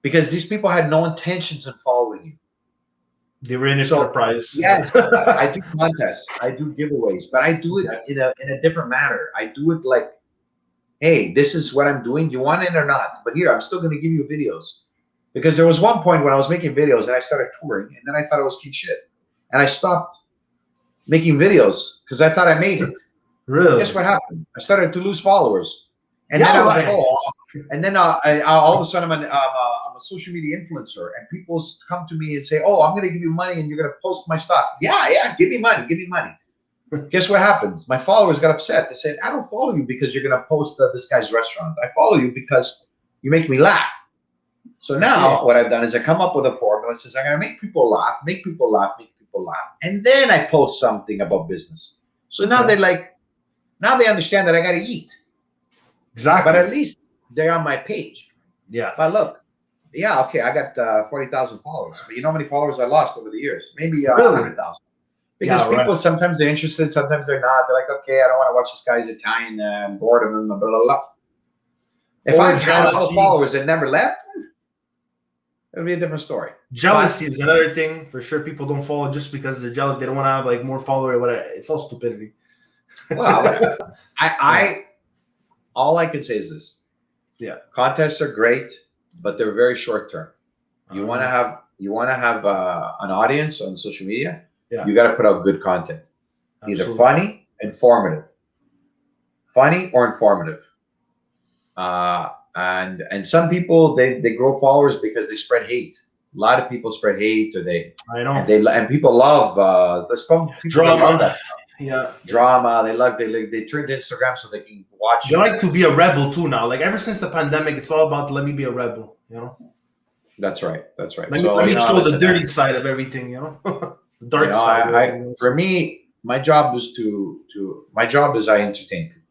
Because these people had no intentions of following you. They were in it for the prize. Yes, I do contests, I do giveaways, but I do it in a different manner. I do it like, hey, this is what I'm doing. Do you want it or not? But here, I'm still going to give you videos. Because there was one point when I was making videos and I started touring, and then I thought it was king shit. And I stopped making videos because I thought I made it. Really? Guess what happened? I started to lose followers. And then I was like, oh. And then all of a sudden I'm a social media influencer, and people come to me and say, oh, I'm going to give you money and you're going to post my stuff. Yeah, give me money, give me money. Guess what happens? My followers got upset. They said, I don't follow you because you're going to post this guy's restaurant. I follow you because you make me laugh. So now what I've done is I come up with a formula that says I'm going to make people laugh, make people laugh, make people laugh. And then I post something about business. So now now they understand that I got to eat. Exactly. But at least they're on my page. Yeah. But look, I got 40,000 followers. But you know how many followers I lost over the years? Maybe 100,000. Because people, sometimes they're interested, sometimes they're not. They're like, okay, I don't want to watch this guy's Italian, I'm bored of him, blah, blah, blah. If I had all the followers that never left, it would be a different story. Jealousy is another thing. For sure, people don't follow just because they're jealous. They don't want to have like more followers. Whatever. It's all stupidity. Well, all I can say is this. Yeah. Contests are great, but they're very short term. You want to have an audience on social media. Yeah. You got to put out good content, either funny, informative, funny or informative. And some people they grow followers because they spread hate. A lot of people spread hate, or and people love there's some people drama. Love that stuff. Yeah, drama. They turned to Instagram so they can watch. They like to be a rebel too now. Like ever since the pandemic, it's all about let me be a rebel. That's right. That's right. Let me show the dirty side of everything. The dark side. For me, my job is I entertain people.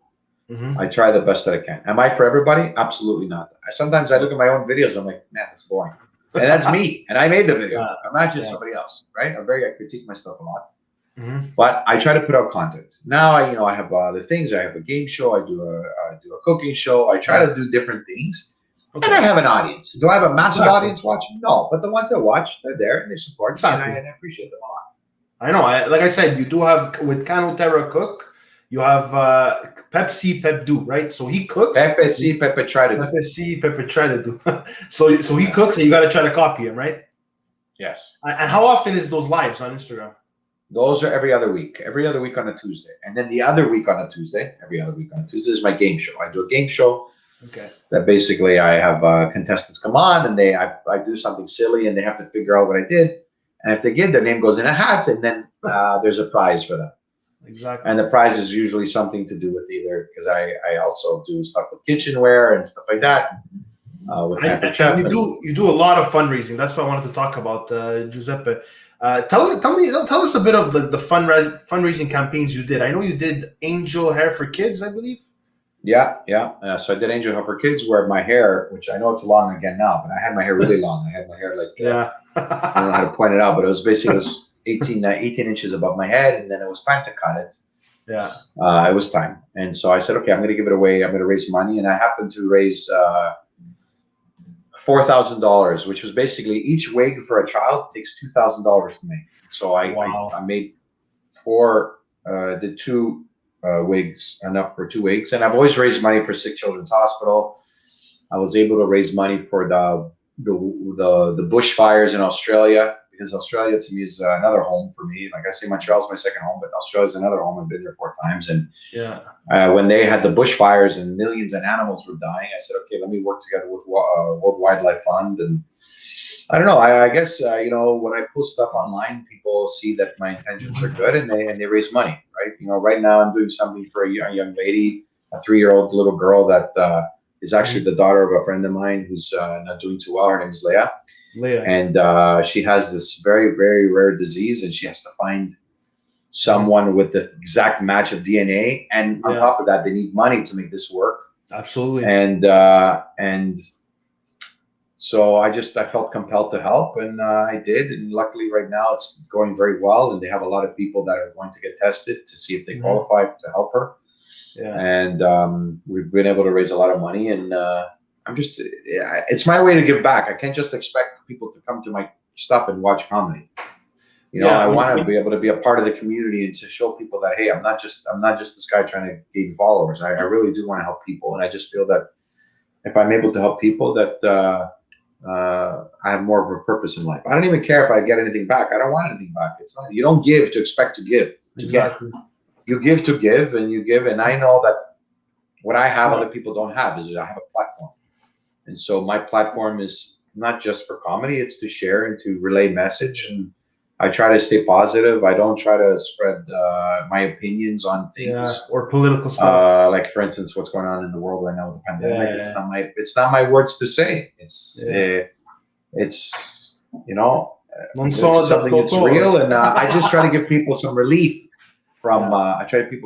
Mm-hmm. I try the best that I can. Am I for everybody? Absolutely not. Sometimes I look at my own videos. I'm like, man, that's boring. And that's me. And I made the video. Imagine somebody else, right? I critique myself a lot. Mm-hmm. But I try to put out content. Now I have other things. I have a game show. I do a cooking show. I try to do different things. Okay. And I have an audience. Do I have a massive audience watching? No. But the ones that watch, they're there and they support me, and I appreciate them a lot. I know. Like I said, you do have with Cano Terra Cook, you have Pepsi, Pep Do, right? So he cooks. Pepe see, Pepe try to do. Pepe see, Pepe try to do. so he cooks, and you got to try to copy him, right? Yes. And how often is those lives on Instagram? Those are every other week on a Tuesday. And then the other week on a Tuesday, is my game show. I do a game show. Okay. That basically I have contestants come on and I do something silly and they have to figure out what I did. And if they get, their name goes in a hat, and then there's a prize for them. Exactly. And the prize is usually something to do with either, because I also do stuff with kitchenware and stuff like that. You do a lot of fundraising. That's what I wanted to talk about, Giuseppe. Tell us a bit of the fundraising campaigns you did. I know you did Angel Hair for Kids, I believe. Yeah, yeah. So I did Angel Hair for Kids, where my hair, which I know it's long again now, but I had my hair really long. I had my hair like Yeah. I don't know how to point it out, but it was basically, it was 18 inches above my head, and then it was time to cut it. Yeah. It was time, and so I said, okay, I'm going to give it away. I'm going to raise money, and I happened to raise $4,000, which was basically each wig for a child takes $2,000 to make. So I made did two wigs, enough for two wigs, and I've always raised money for Sick Children's Hospital. I was able to raise money for the bushfires in Australia, because Australia to me is another home for me. Like I say, Montreal's my second home, but Australia's another home. I've been there 4 times, and Yeah. when they had the bushfires and millions of animals were dying, I said, okay, let me work together with World Wildlife Fund. And I don't know. I guess when I post stuff online, people see that my intentions are good, and they raise money, right? Right now I'm doing something for a young lady, a 3-year-old little girl that is actually the daughter of a friend of mine who's not doing too well. Her name is Leah. And she has this very, very rare disease, and she has to find someone with the exact match of DNA. And on top of that, they need money to make this work. Absolutely. And so I felt compelled to help, and I did. And luckily right now it's going very well, and they have a lot of people that are going to get tested to see if they qualify to help her. Yeah. And we've been able to raise a lot of money, and it's my way to give back. I can't just expect people to come to my stuff and watch comedy. I want to be able to be a part of the community and to show people that, hey, I'm not just this guy trying to gain followers. I really do want to help people, and I just feel that if I'm able to help people, that I have more of a purpose in life. I don't even care if I get anything back. I don't want anything back. It's not. You don't give to expect to give. Exactly. You give to give, and you give. And I know that what I have, other people don't have. Is I have a platform, and so my platform is not just for comedy. It's to share and to relay message, and I try to stay positive. I don't try to spread my opinions on things or political stuff. Like, for instance, what's going on in the world right now with the pandemic. It's not my words to say. It's it's something that's real, and I just try to give people some relief from. I try to give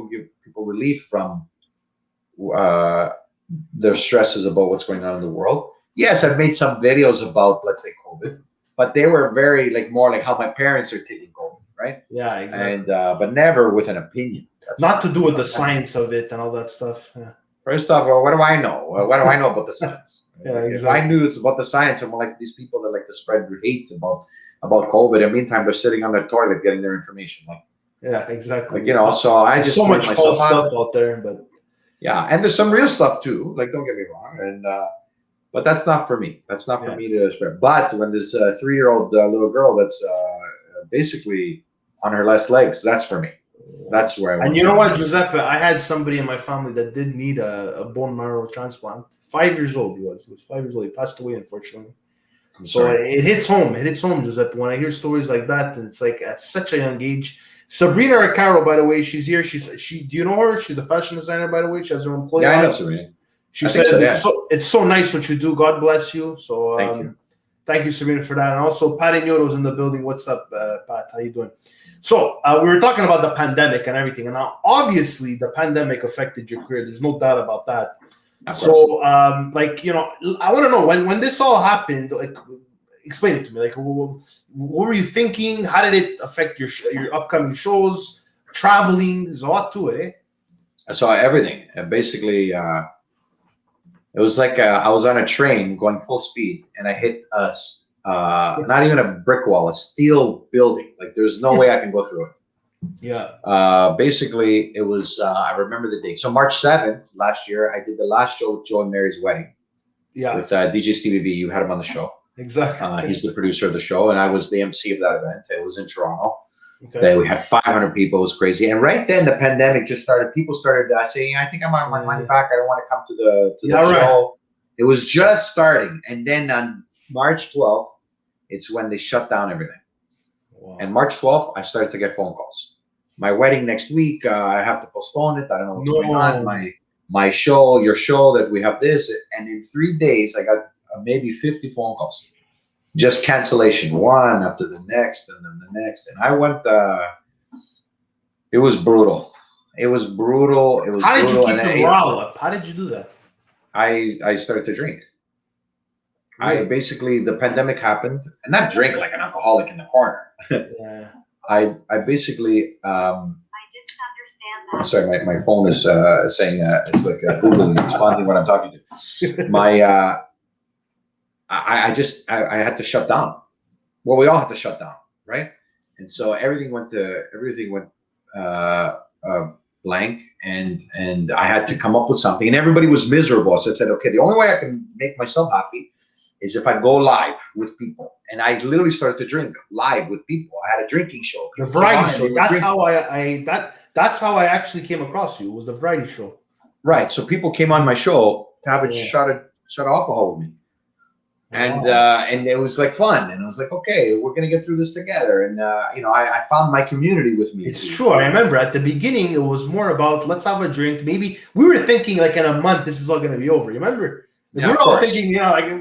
people relief from their stresses about what's going on in the world. Yes, I've made some videos about, let's say, COVID. But they were very more like how my parents are taking COVID, right? Yeah, exactly. And but never with an opinion. That's not to do with the science of it and all that stuff. Yeah. First off, what do I know? What do I know about the science? Exactly. If I knew it's about the science, I'm like these people that like to spread hate about COVID. In the meantime, they're sitting on their toilet getting their information. Yeah, exactly. So I just so much false stuff out there, but and there's some real stuff too. Like, don't get me wrong, and. But that's not for me. That's not for me to spread. But when this 3-year-old little girl that's basically on her last legs, that's for me. That's where I want. And you know what, Giuseppe? I had somebody in my family that did need a bone marrow transplant. 5 years old he was. He was 5 years old. He passed away, unfortunately. So it hits home. It hits home, Giuseppe. When I hear stories like that, and it's like at such a young age. Sabrina Arcaro, by the way, she's here. She. Do you know her? She's a fashion designer, by the way. She has her own employee. Yeah, I know Sabrina. She says it's so nice what you do. God bless you. So thank you, Sabrina, for that. And also, Pat Ignoto's in the building. What's up, Pat? How you doing? So we were talking about the pandemic and everything. And now, obviously, the pandemic affected your career. There's no doubt about that. So, I want to know, when this all happened, explain it to me. What were you thinking? How did it affect your upcoming shows? Traveling? There's a lot to it, I saw everything. Basically, it was like I was on a train going full speed, and I hit not even a brick wall, a steel building. Like, there's no way I can go through it. Yeah. Basically, it was. I remember the date. So March 7th last year, I did the last show with Joe and Mary's wedding. Yeah. With DJ Stevie V. You had him on the show. Exactly. He's the producer of the show, and I was the MC of that event. It was in Toronto. Okay. We had 500 people. It was crazy. And right then, the pandemic just started. People started saying, I think I'm on my money back. I don't want to come to the show. It was just starting. And then on March 12th, it's when they shut down everything. Wow. And March 12th, I started to get phone calls. My wedding next week, I have to postpone it. I don't know what's going on. My show, your show, that we have this. And in 3 days, I got maybe 50 phone calls. Just cancellation, one after the next, and then the next. And I went, it was brutal. It was brutal. It was How did you brutal. keep the morale up? How did you do that? I started to drink. Really? I basically, the pandemic happened, and not drink like an alcoholic in the corner. Yeah. I basically, I didn't understand that. sorry, my phone is saying, it's like Google responding when I'm talking to. I had to shut down. Well, we all had to shut down, right? And so everything went blank, and I had to come up with something, and everybody was miserable. So I said, okay, the only way I can make myself happy is if I go live with people. And I literally started to drink live with people. I had a drinking show. The variety show. That's how I actually came across you. It was the variety show. Right. So people came on my show to have a shot of alcohol with me. And and it was like fun. And I was like, okay, we're gonna get through this together. And I found my community with me. It's true. I remember at the beginning it was more about let's have a drink. Maybe we were thinking like in a month this is all gonna be over. You remember? Yeah, we were all thinking, like,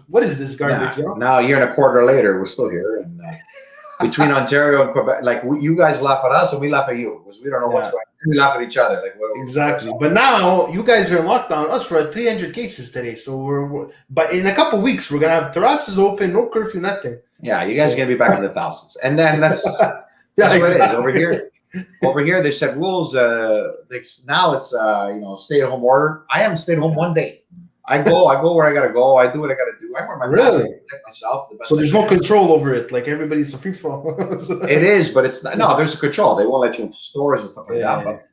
what is this garbage? Now, a year and a quarter later, we're still here. And between Ontario and Quebec, like you guys laugh at us and we laugh at you because we don't know what's going on. We laugh at each other. Like, exactly. But now you guys are in lockdown. Us, we're at 300 cases today. So but in a couple of weeks, we're going to have terraces open, no curfew, nothing. Yeah, you guys are going to be back in the thousands. And then that's what it is. Over here, they set rules. Now it's, stay-at-home order. I haven't stayed home one day. I go where I gotta go. I do what I gotta do. I wear my mask to protect myself. So there's no control over it. Like everybody's a free for all. It is, but it's not. No, there's a control. They won't let you into stores and stuff like that. But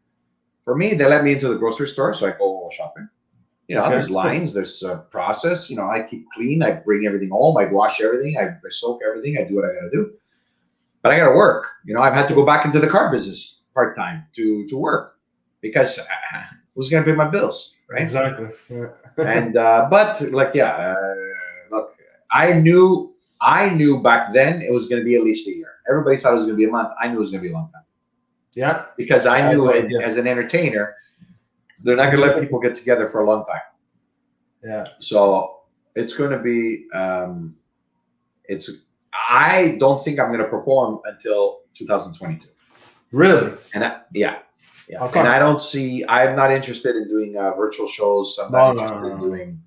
for me, they let me into the grocery store, so I go shopping. There's lines. There's a process. I keep clean. I bring everything home. I wash everything. I soak everything. I do what I gotta do. But I gotta work. I've had to go back into the car business part time to work because who's gonna pay my bills? Right. Exactly. Yeah. And but look, I knew back then it was going to be at least a year. Everybody thought it was going to be a month. I knew it was going to be a long time. Yeah. Because I knew as an entertainer, they're not going to let people get together for a long time. Yeah. So it's going to be. I don't think I'm going to perform until 2022. Really? And Okay. And I'm not interested in doing virtual shows. I'm not interested in doing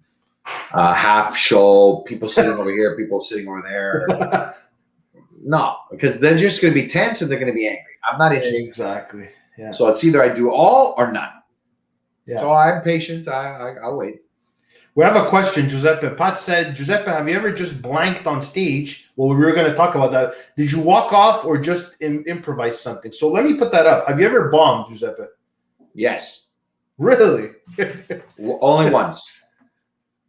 half show, people sitting over here, people sitting over there. No, because they're just going to be tense and they're going to be angry. I'm not interested. Exactly. Yeah. So it's either I do all or none. Yeah. So I'm patient. I'll wait. We have a question, Giuseppe. Pat said, Giuseppe, have you ever just blanked on stage? Well, we were going to talk about that. Did you walk off or just improvise something? So let me put that up. Have you ever bombed, Giuseppe? Yes. Really? Only once.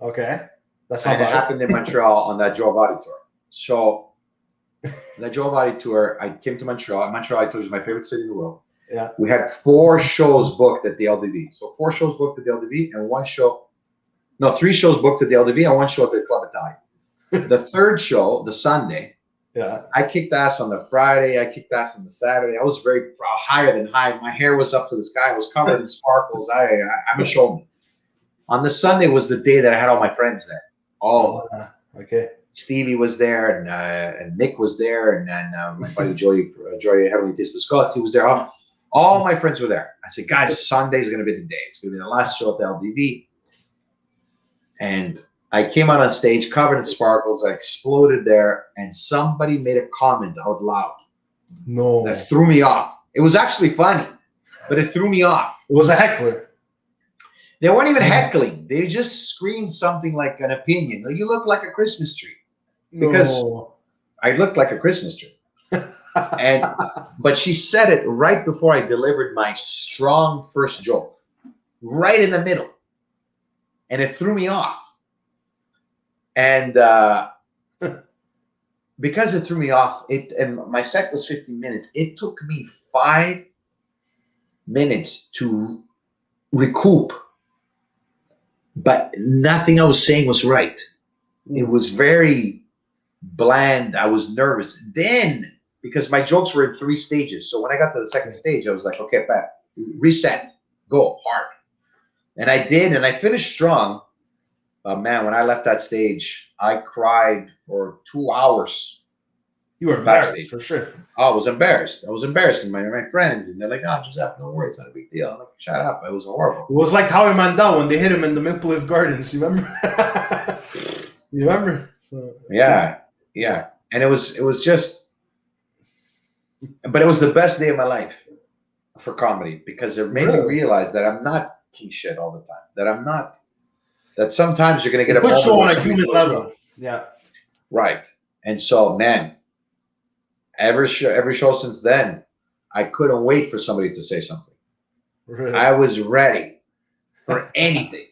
Okay. That's not and it happened in Montreal on that Giovanni tour. So that Giovanni tour, I came to Montreal. Montreal, I told you, is my favorite city in the world. Yeah. We had 4 shows booked at the LDV. So 4 shows booked at the LDV and 3 shows booked at the LDV and 1 show at the Club Italia. The 3rd show, the Sunday, I kicked ass on the Friday. I kicked ass on the Saturday. I was very higher than high. My hair was up to the sky. I was covered in sparkles. I'm a showman. On the Sunday was the day that I had all my friends there. Okay. Stevie was there, and Nick was there, and then my buddy Joey Heavenly Taste Biscotti was there. All my friends were there. I said, guys, Sunday's going to be the day. It's going to be the last show at the LDV. And I came out on stage covered in sparkles. I exploded there, and somebody made a comment out loud. No. That threw me off. It was actually funny, but it threw me off. It was a heckler. They weren't even heckling. They just screamed something like an opinion. Like, you look like a Christmas tree. Because I looked like a Christmas tree. But she said it right before I delivered my strong first joke. Right in the middle. And it threw me off. And because it threw me off, and my set was 15 minutes. It took me 5 minutes to recoup. But nothing I was saying was right. It was very bland. I was nervous. Then, because my jokes were in 3 stages. So when I got to the 2nd stage, I was like, okay, Pat, reset, go hard. And I did, and I finished strong. Man, when I left that stage, I cried for 2 hours. You were embarrassed backstage. for sure. Oh, I was embarrassed. I was embarrassing my friends, and they're like, "Oh, Giuseppe, don't worry, it's not a big deal." I'm like, "Shut up!" It was horrible. It was like Howie Mandel when they hit him in the Maple Leaf Gardens. You remember? You remember? So, Yeah. And it was just, but it was the best day of my life for comedy because it made me realize that I'm not king shit all the time. That I'm not. That sometimes you're gonna get a puts you moment on where a human somebody goes level. wrong. Yeah. Right. And so, man, every show since then, I couldn't wait for somebody to say something. Really? I was ready for anything.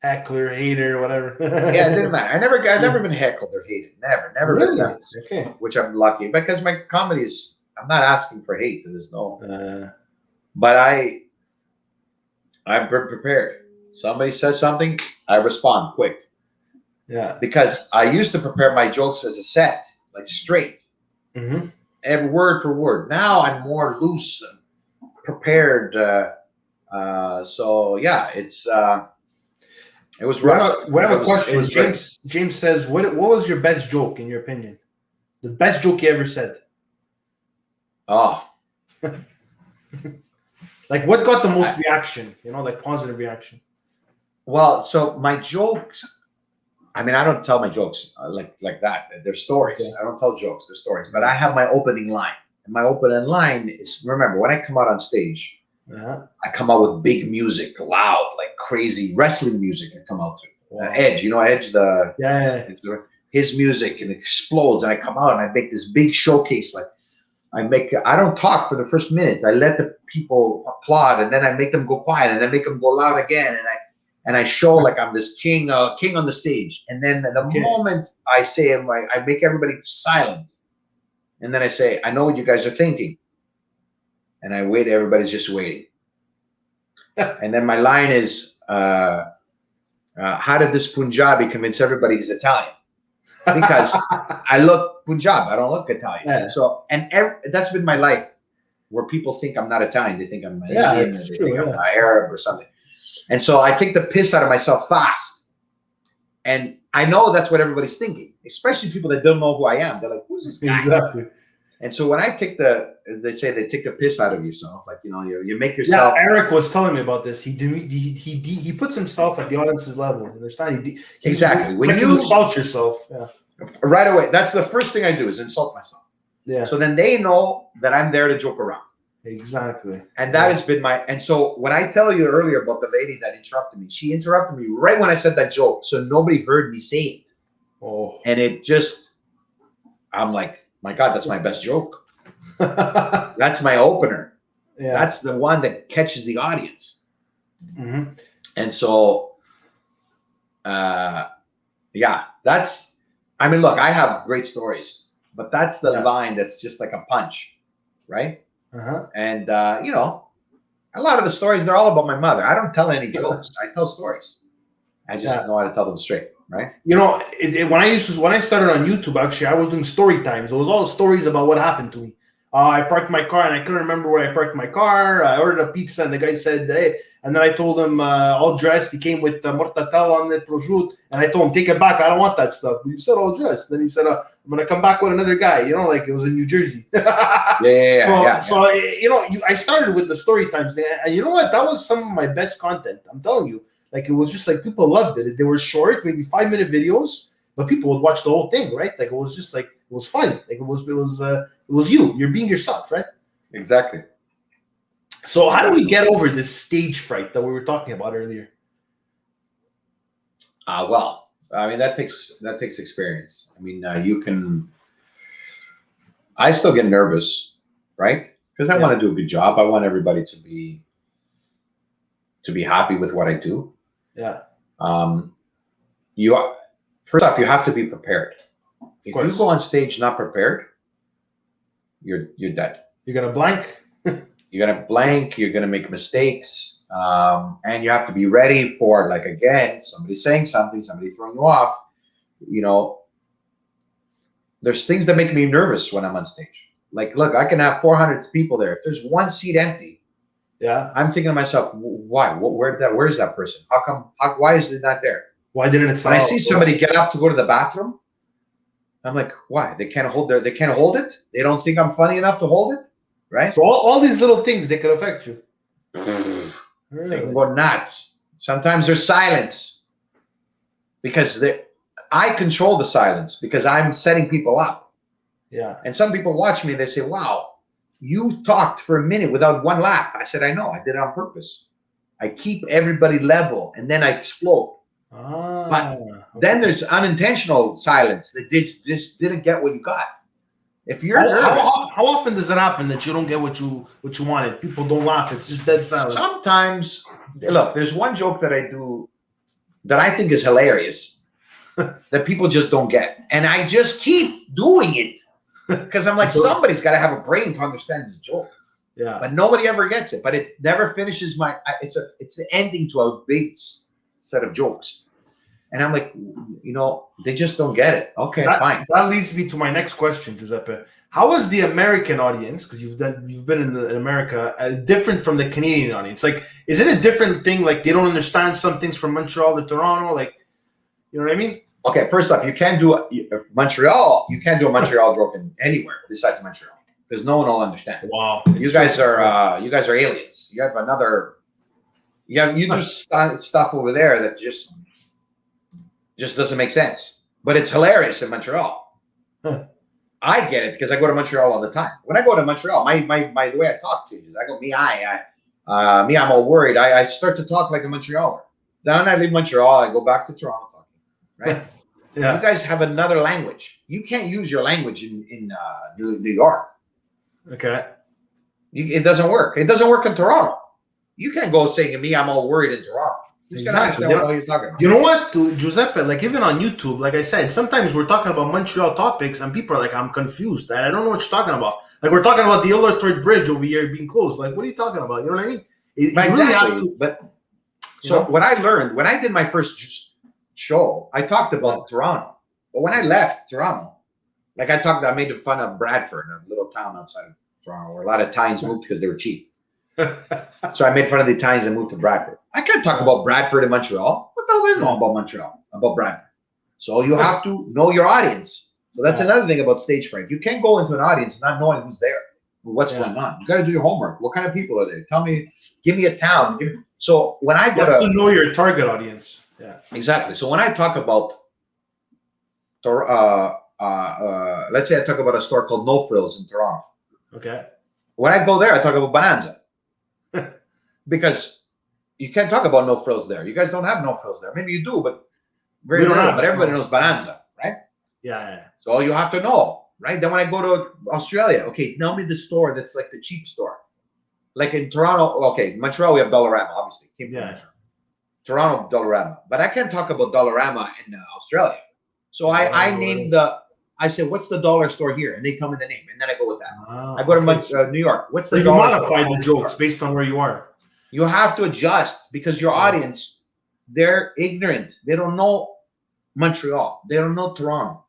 Heckler, hater, whatever. Yeah, it didn't matter. I've never been heckled or hated. Never Really? been that. Okay. Which I'm lucky because my comedy is. I'm not asking for hate. There's no. But I'm prepared. Somebody says something, I respond quick. Yeah. Because I used to prepare my jokes as a set, like straight, every word for word. Now I'm more loose, and prepared. So yeah, it was rough. We have a question. It was James says, "What was your best joke in your opinion? The best joke you ever said?" Oh, like what got the most reaction? You know, like positive reaction. Well, so my jokes. I mean, I don't tell my jokes like that. They're stories. Okay. I don't tell jokes. They're stories. But I have my opening line. And my opening line is, remember, when I come out on stage, I come out with big music, loud, like crazy wrestling music I come out to. Wow. Edge, you know Edge? His music, and it explodes. And I come out and I make this big showcase. Like I don't talk for the first minute. I let the people applaud, and then I make them go quiet, and then make them go loud again. And I show like I'm this king on the stage. And then the moment I say it, I make everybody silent. And then I say, I know what you guys are thinking. And I wait, everybody's just waiting. And then my line is, how did this Punjabi convince everybody he's Italian? Because I look Punjab, I don't look Italian. Yeah. So, that's been my life, where people think I'm not Italian. They think I'm Indian, or they think I'm Arab or something. And so I take the piss out of myself fast. And I know that's what everybody's thinking, especially people that don't know who I am. They're like, who's this guy? Exactly. And so when I take they say they take the piss out of yourself, like, you know, you make yourself. Yeah, Eric was telling me about this. He puts himself at the audience's level. Exactly. When you insult yourself. Yeah. Right away. That's the first thing I do is insult myself. Yeah. So then they know that I'm there to joke around. Exactly. And that has been and so when I tell you earlier about the lady that interrupted me, she interrupted me right when I said that joke. So nobody heard me say it. Oh. And I'm like, my God, that's my best joke. That's my opener. Yeah. That's the one that catches the audience. Mm-hmm. And so, yeah, I mean, look, I have great stories, but that's the line that's just like a punch, right? And, you know, a lot of the stories, they're all about my mother. I don't tell any jokes. I tell stories. I just know how to tell them straight, right? You know, when I started on YouTube, actually, I was doing story times. It was all stories about what happened to me. I parked my car and I couldn't remember where I parked my car. I ordered a pizza and the guy said, hey, and then I told him all dressed. He came with mortadella on it, prosciutto, and I told him, take it back. I don't want that stuff. But you said all dressed. Then he said, I'm going to come back with another guy. You know, like it was in New Jersey. So, you know, I started with the story times. And you know what? That was some of my best content. I'm telling you. Like, it was just like people loved it. They were short, maybe 5-minute videos, but people would watch the whole thing, right? Like, it was just like, it was funny. Like, it was you. You're being yourself, right? Exactly. So how do we get over this stage fright that we were talking about earlier? Well, I mean, that takes experience. I mean, I still get nervous, right? Because I want to do a good job. I want everybody to be happy with what I do. Yeah. First off, you have to be prepared. If you go on stage not prepared, you're dead. You're gonna blank. You're gonna blank. You're gonna make mistakes, and you have to be ready for, like, again, somebody saying something, somebody throwing you off. You know, there's things that make me nervous when I'm on stage. Like, look, I can have 400 people there. If there's one seat empty, I'm thinking to myself, why? Where is that person? How come? Why is it not there? Why didn't it? When I see somebody get up to go to the bathroom, I'm like, why? They can't hold it? They don't think I'm funny enough to hold it? Right? So all these little things, they could affect you. They can go nuts. Sometimes there's silence because I control the silence because I'm setting people up. Yeah. And some people watch me and they say, wow, you talked for a minute without one laugh. I said, I know. I did it on purpose. I keep everybody level and then I explode. But then there's unintentional silence that just didn't get what you got. If you're nervous, how often does it happen that you don't get what you wanted? People don't laugh. It's just dead silent. Sometimes, look, there's one joke that I do that I think is hilarious that people just don't get. And I just keep doing it because I'm like, somebody's got to have a brain to understand this joke. Yeah. But nobody ever gets it. But it never finishes it's the ending to a big set of jokes. And I'm like, they just don't get it. Okay, fine. That leads me to my next question, Giuseppe. How is the American audience, because you've been in America, different from the Canadian audience? Like, is it a different thing? Like, they don't understand some things from Montreal to Toronto? Like, you know what I mean? Okay, first off, you can't do Montreal. You can't do a Montreal joke anywhere besides Montreal because no one will understand. Wow, you guys are aliens. You have another. You do stuff over there that just doesn't make sense, but it's hilarious in Montreal. Huh. I get it because I go to Montreal all the time. When I go to Montreal, my the way I talk changes. I go, I'm all worried. I start to talk like a Montrealer. Then I leave Montreal, I go back to Toronto talking, right? Yeah. You guys have another language. You can't use your language in New York. Okay. It doesn't work. It doesn't work in Toronto. You can't go saying to me, I'm all worried in Toronto. Exactly. What you're talking about. You know what, Giuseppe? Like, even on YouTube, like I said, sometimes we're talking about Montreal topics, and people are like, "I'm confused. I don't know what you're talking about." Like, we're talking about the Illertoid Bridge over here being closed. Like, what are you talking about? You know what I mean? Exactly. What I learned when I did my first show, I talked about Toronto. But when I left Toronto, like I made fun of Bradford, a little town outside of Toronto, where a lot of Italians moved because they were cheap. So I made fun of the Italians and moved to Bradford. I can't talk about Bradford and Montreal. What the hell do they know about Montreal? About Bradford. So you have to know your audience. So that's another thing about stage fright. You can't go into an audience not knowing who's there, what's going on. You got to do your homework. What kind of people are there? Give me a town. So when I go you have to know your target audience. Yeah, exactly. So when I talk about, let's say I talk about a store called No Frills in Toronto. Okay. When I go there, I talk about Bonanza. Because you can't talk about No Frills there. You guys don't have No Frills there. Maybe you do, but very little. But everybody knows Bonanza, right? Yeah. So all you have to know, right? Then when I go to Australia, okay, tell me the store that's like the cheap store. Like in Toronto, okay, Montreal, we have Dollarama, obviously. Toronto, Dollarama. But I can't talk about Dollarama in Australia. So I named I said, what's the dollar store here? And they tell me the name. And then I go with that. I go to New York. What's the dollar store? You modify the jokes based on where you are. You have to adjust because your audience, they're ignorant. They don't know Montreal. They don't know Toronto.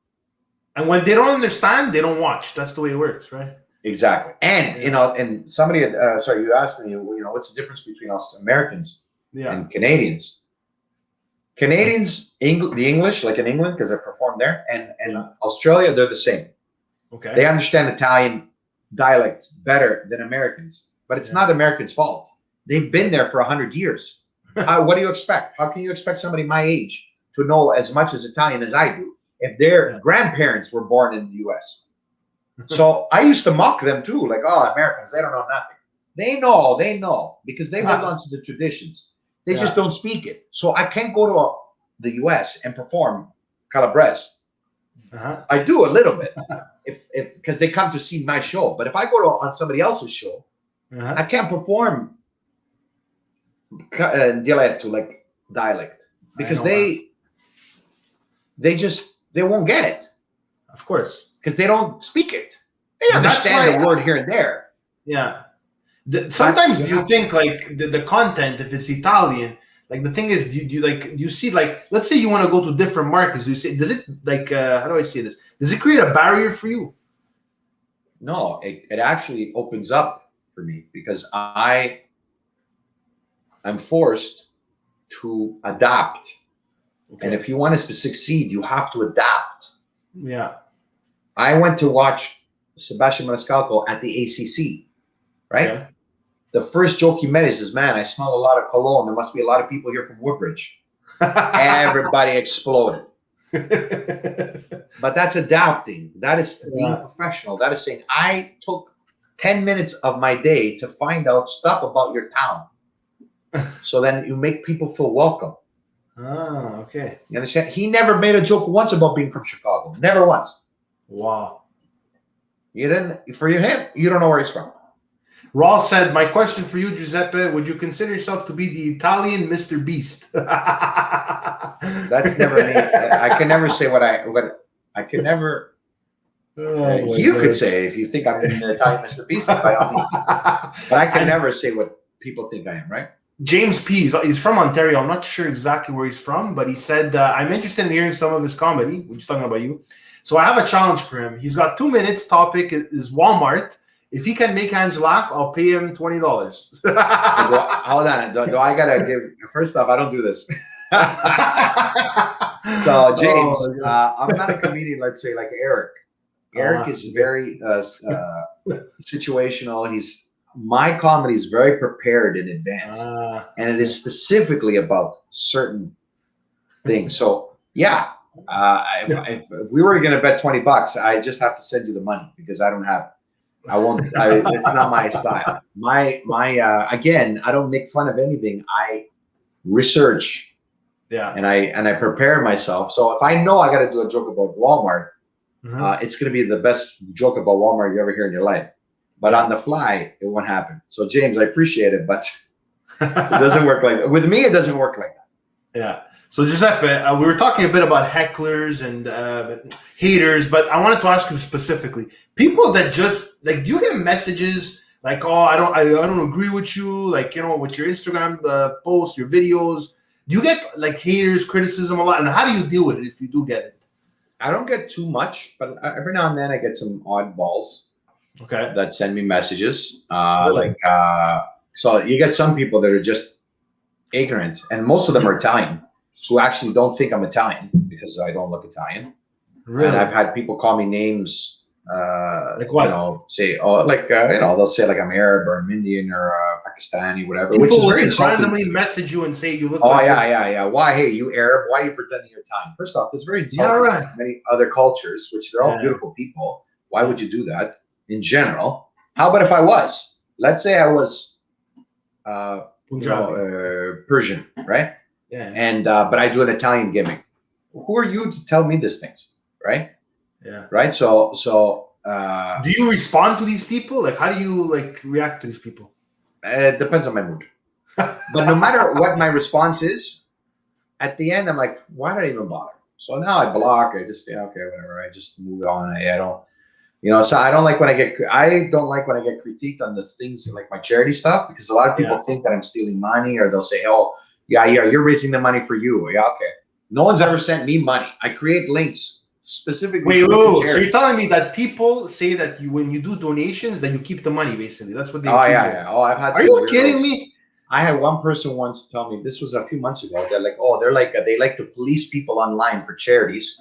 And when they don't understand, they don't watch. That's the way it works, right? Exactly. And, and somebody, you asked me, what's the difference between us Americans and Canadians? Canadians, the English, like in England, because I performed there, and Australia, they're the same. Okay. They understand Italian dialect better than Americans, but it's not Americans' fault. They've been there for 100 years. What do you expect? How can you expect somebody my age to know as much as Italian as I do if their grandparents were born in the U.S.? So I used to mock them too, like, oh, Americans, they don't know nothing. They know, because they hold on to the traditions. They just don't speak it. So I can't go to the U.S. and perform Calabrese. I do a little bit, because they come to see my show. But if I go on somebody else's show, I can't perform dialect, because they won't get it. Of course. Because they don't speak it. They understand the word here and there. Yeah. Sometimes you think like the content, if it's Italian, like the thing is, you see, like, let's say you want to go to different markets. You see, does it like how do I say this? Does it create a barrier for you? No, it actually opens up for me, because I'm forced to adapt. Okay. And if you want us to succeed, you have to adapt. Yeah. I went to watch Sebastian Maniscalco at the ACC, right? Okay. The first joke he made is, man, I smell a lot of cologne. There must be a lot of people here from Woodbridge. Everybody exploded. But that's adapting. That is being professional. That is saying, I took 10 minutes of my day to find out stuff about your town. So then you make people feel welcome. Ah, okay. You understand? He never made a joke once about being from Chicago. Never once. Wow. You didn't, for him, you don't know where he's from. Raul said, my question for you, Giuseppe, would you consider yourself to be the Italian Mr. Beast? That's never me. I can never say what I can never. You could say if you think I'm an Italian Mr. Beast, by all means. But I can never say what people think I am, right? James P. He's from Ontario. I'm not sure exactly where he's from, but he said, I'm interested in hearing some of his comedy, which is talking about you. So I have a challenge for him. He's got 2 minutes. Topic is Walmart. If he can make Ange laugh, I'll pay him $20. Hold on. Do I got to give, first off, I don't do this. So, James, I'm not a comedian, let's say, like Eric. Eric is very situational. My comedy is very prepared in advance, and it is specifically about certain things. So, yeah, if we were going to bet $20, I just have to send you the money because I don't have it. I won't. It's not my style. Again, I don't make fun of anything. I research, and I prepare myself. So if I know I got to do a joke about Walmart, it's going to be the best joke about Walmart you ever hear in your life. But on the fly, it won't happen. So James, I appreciate it, but it doesn't work like that. With me, it doesn't work like that. Yeah. So Giuseppe, we were talking a bit about hecklers and haters, but I wanted to ask you specifically: people that just like, do you get messages like, "Oh, I don't agree with you," like, you know, with your Instagram posts, your videos? Do you get like haters, criticism a lot, and how do you deal with it if you do get it? I don't get too much, but every now and then I get some oddballs. Okay. That send me messages, so you get some people that are just ignorant, and most of them are Italian, who actually don't think I'm Italian because I don't look Italian. Really? And I've had people call me names, like what? You know, say, they'll say like I'm Arab or I'm Indian or Pakistani, whatever. People which is very just insulting. randomly message you and say you look. Oh like yeah. Why? Hey, you Arab? Why are you pretending you're Italian? First off, that's very insulting. To many other cultures, which they're all beautiful people. Why would you do that? In general, how about if I was? Let's say I was, Persian, right? Yeah. And but I do an Italian gimmick. Who are you to tell me these things, right? Yeah. Right. So. Do you respond to these people? Like, how do you like react to these people? It depends on my mood. But no matter what my response is, at the end I'm like, why did I even bother? So now I block. I just okay, whatever. I just move on. I don't. So I don't like when I get critiqued on this things like my charity stuff, because a lot of people think that I'm stealing money, or they'll say, oh, yeah, you're raising the money for you. Yeah, okay. No one's ever sent me money. I create links specifically. Wait, so you're telling me that people say that when you do donations, that you keep the money, basically. That's what they do. Oh, yeah. Oh, I've had. Are you kidding me? I had one person once tell me, this was a few months ago, they're like, they like to police people online for charities,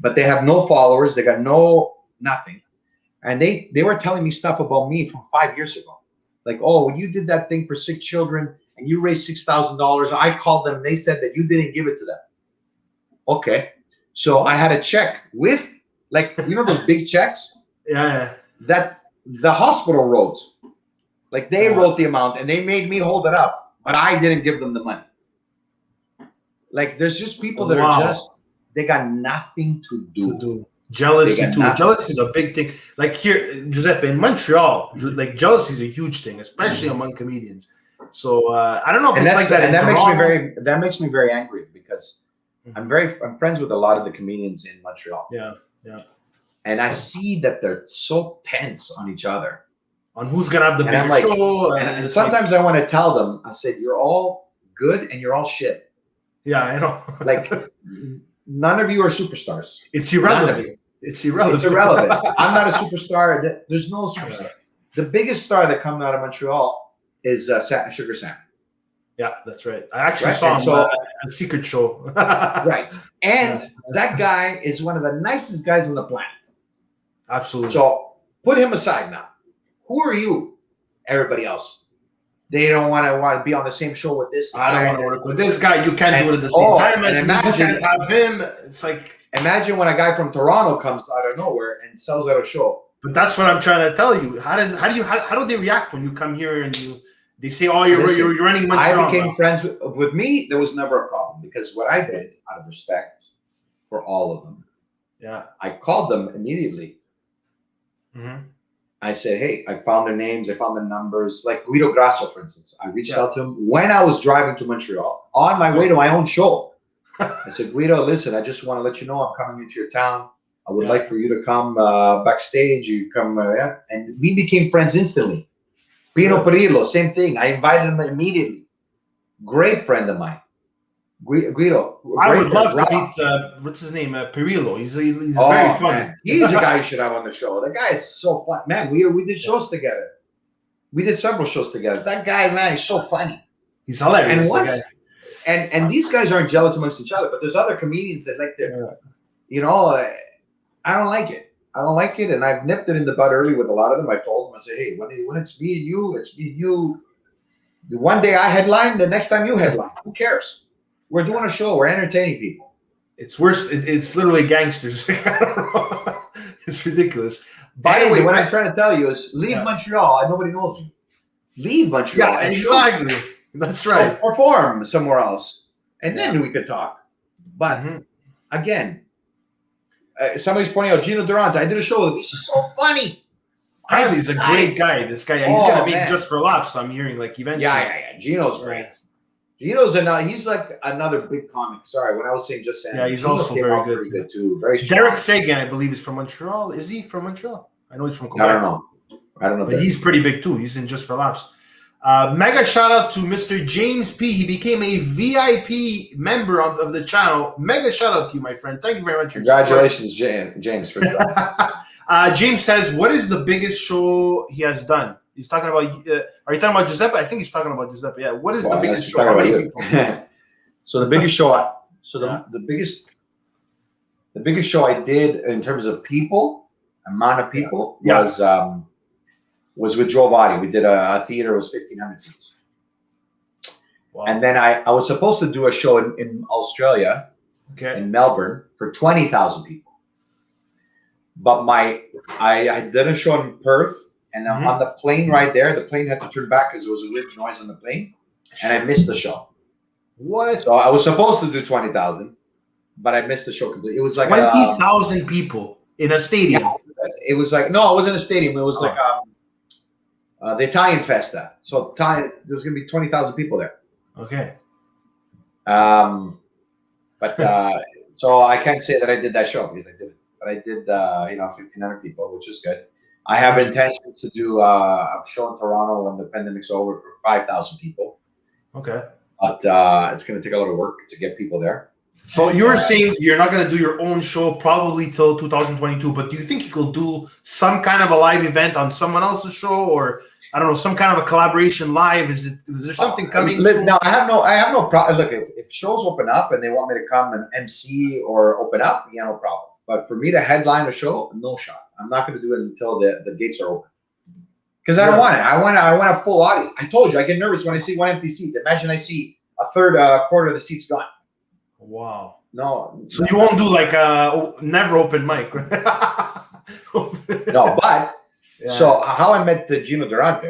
but they have no followers. They got nothing. And they were telling me stuff about me from 5 years ago. Like, oh, when you did that thing for sick children and you raised $6,000, I called them. They said that you didn't give it to them. Okay. So I had a check with, like, those big checks? Yeah. That the hospital wrote. Like, they wrote the amount and they made me hold it up. But I didn't give them the money. Like, there's just people that are just, they got nothing to do. Jealousy too. Jealousy is a big thing. Like here, Giuseppe, in Montreal, like jealousy is a huge thing, especially among comedians. So I don't know if it's like that. And that makes me very angry because I'm friends with a lot of the comedians in Montreal. Yeah. And I see that they're so tense on each other. On who's gonna have the bigger show. And sometimes I want to tell them, I said, you're all good and you're all shit. Yeah, I know. Like, none of you are superstars. It's irrelevant. It's irrelevant. I'm not a superstar. There's no superstar. The biggest star that comes out of Montreal is Sugar Sam. Yeah, that's right. I actually saw him at a secret show. Right. And that guy is one of the nicest guys on the planet. Absolutely. So put him aside now. Who are you? Everybody else. They don't want to be on the same show with this guy. I don't want to work with this guy. You can't do it at the same time as me. You can't have him. It's like, imagine when a guy from Toronto comes out of nowhere and sells out a show. But that's what I'm trying to tell you. How do they react when you come here and they say, "Oh, you're running Montreal"? I became friends with me. There was never a problem because what I did, out of respect for all of them, I called them immediately. Mm-hmm. I said, "Hey, I found their names. I found their numbers." Like Guido Grasso, for instance, I reached out to him when I was driving to Montreal on my way to my own show. I said, "Guido, listen, I just want to let you know I'm coming into your town. I would like for you to come backstage. You come, and we became friends instantly. Pino Perillo, same thing. I invited him immediately. Great friend of mine. Guido. I would love to meet, what's his name? Perillo. He's very fun. Man. He's a guy you should have on the show. The guy is so fun. Man, we did shows together. We did several shows together. That guy, man, he's so funny. He's hilarious. And these guys aren't jealous amongst each other, but there's other comedians that like to, you know, I don't like it. I don't like it, and I've nipped it in the bud early with a lot of them. I told them, I said, hey, when it's me and you, it's me and you. The one day I headline, the next time you headline. Who cares? We're doing a show. We're entertaining people. It's worse. It's literally gangsters. I don't know. It's ridiculous. By the way, what I'm trying to tell you is leave Montreal. Nobody knows you. Leave Montreal. Yeah, exactly. That's right. So perform somewhere else, and then we could talk. But again, somebody's pointing out Gino Durante. I did a show with him. He's so funny. He's a great guy. This guy, he's gonna make just for laughs. I'm hearing like eventually. Yeah. Gino's great. Gino's he's like another big comic. Sorry, when I was saying just saying. Yeah, he's also very good. Pretty good too. Very strong. Derek Sagan, I believe, is from Montreal. Is he from Montreal? I know he's from Quebec. I don't know. But he's pretty big too. He's in Just for Laughs. Mega shout out to Mr. James P. He became a VIP member of the channel. Mega shout out to you, my friend. Thank you very much. Congratulations, James. For James says, "What is the biggest show he has done?" He's talking about. Are you talking about Giuseppe? I think he's talking about Giuseppe. Yeah. What is the biggest show? About you. So the biggest show. The biggest show I did in terms of people, amount of people, was with Joe Vadi. We did a theater. It was 1,500 seats. Wow. And then I was supposed to do a show in Australia, in Melbourne, for 20,000 people. But I did a show in Perth, and on the plane right there, the plane had to turn back because there was a weird noise on the plane, and I missed the show. What? So I was supposed to do 20,000, but I missed the show completely. It was like 20,000 people in a stadium. Yeah, it was like, no, it wasn't a stadium. It was like the Italian Festa. So there was going to be 20,000 people there. Okay. But so I can't say that I did that show because I didn't. But I did, 1,500 people, which is good. I have intentions to do a show in Toronto when the pandemic's over for 5,000 people. Okay. But it's going to take a lot of work to get people there. So you were saying you're not going to do your own show probably till 2022, but do you think you could do some kind of a live event on someone else's show, or I don't know, some kind of a collaboration live? Is there something coming? No, I have no problem. Look, if shows open up and they want me to come and MC or open up, no problem. But for me to headline a show, no shot. I'm not going to do it until the gates are open. Because I don't want it. I want a full audience. I told you, I get nervous when I see one empty seat. Imagine I see a third quarter of the seats gone. Wow. No. So you won't do like a never open mic, right? No, but so how I met Gino Durante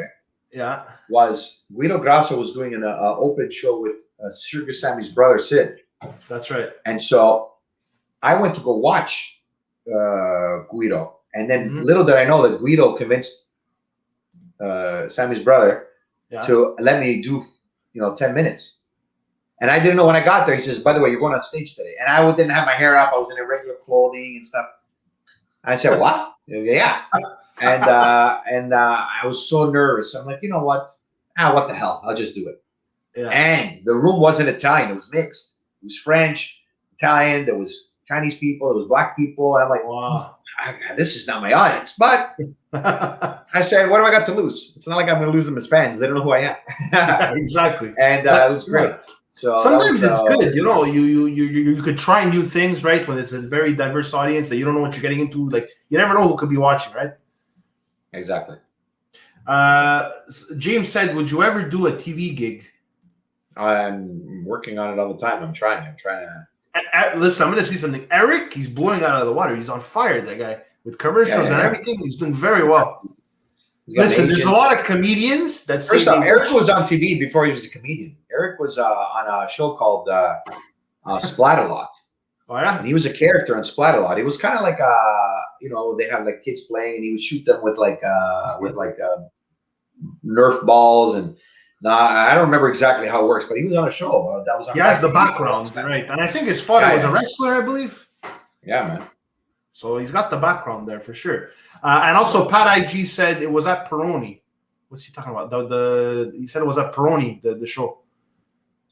was Guido Grasso was doing an open show with Sugar Sammy's brother, Sid. That's right. And so I went to go watch Guido. And then little did I know that Guido convinced Sammy's brother to let me do 10 minutes. And I didn't know when I got there. He says, by the way, you're going on stage today. And I didn't have my hair up. I was in irregular clothing and stuff. I said, what? Yeah. And I was so nervous. I'm like, you know what? What the hell? I'll just do it. Yeah. And the room wasn't Italian. It was mixed. It was French, Italian. There was Chinese people. There was black people. And I'm like, wow, this is not my audience. But I said, what do I got to lose? It's not like I'm going to lose them as fans. They don't know who I am. Exactly. And it was great. So sometimes it's good, you know. You could try new things, right? When it's a very diverse audience that you don't know what you're getting into. Like you never know who could be watching, right? Exactly. James said, "Would you ever do a TV gig?" I'm working on it all the time. I'm trying to. Listen, I'm going to see something. Eric, he's blowing out of the water. He's on fire. That guy with commercials and everything. He's doing very well. Listen, there's a lot of comedians that say. First off, Eric was on TV before he was a comedian. Eric was on a show called Splat-A-Lot. Oh yeah, and he was a character on Splat-A-Lot. He was kind of like they have like kids playing, and he would shoot them with Nerf balls and. I don't remember exactly how it works, but he was on a show that was. On he has the background, right? And I think his father was a wrestler, I believe. Yeah, man. So he's got the background there for sure. And also, Pat IG said it was at Peroni. What's he talking about? He said it was at Peroni, the show.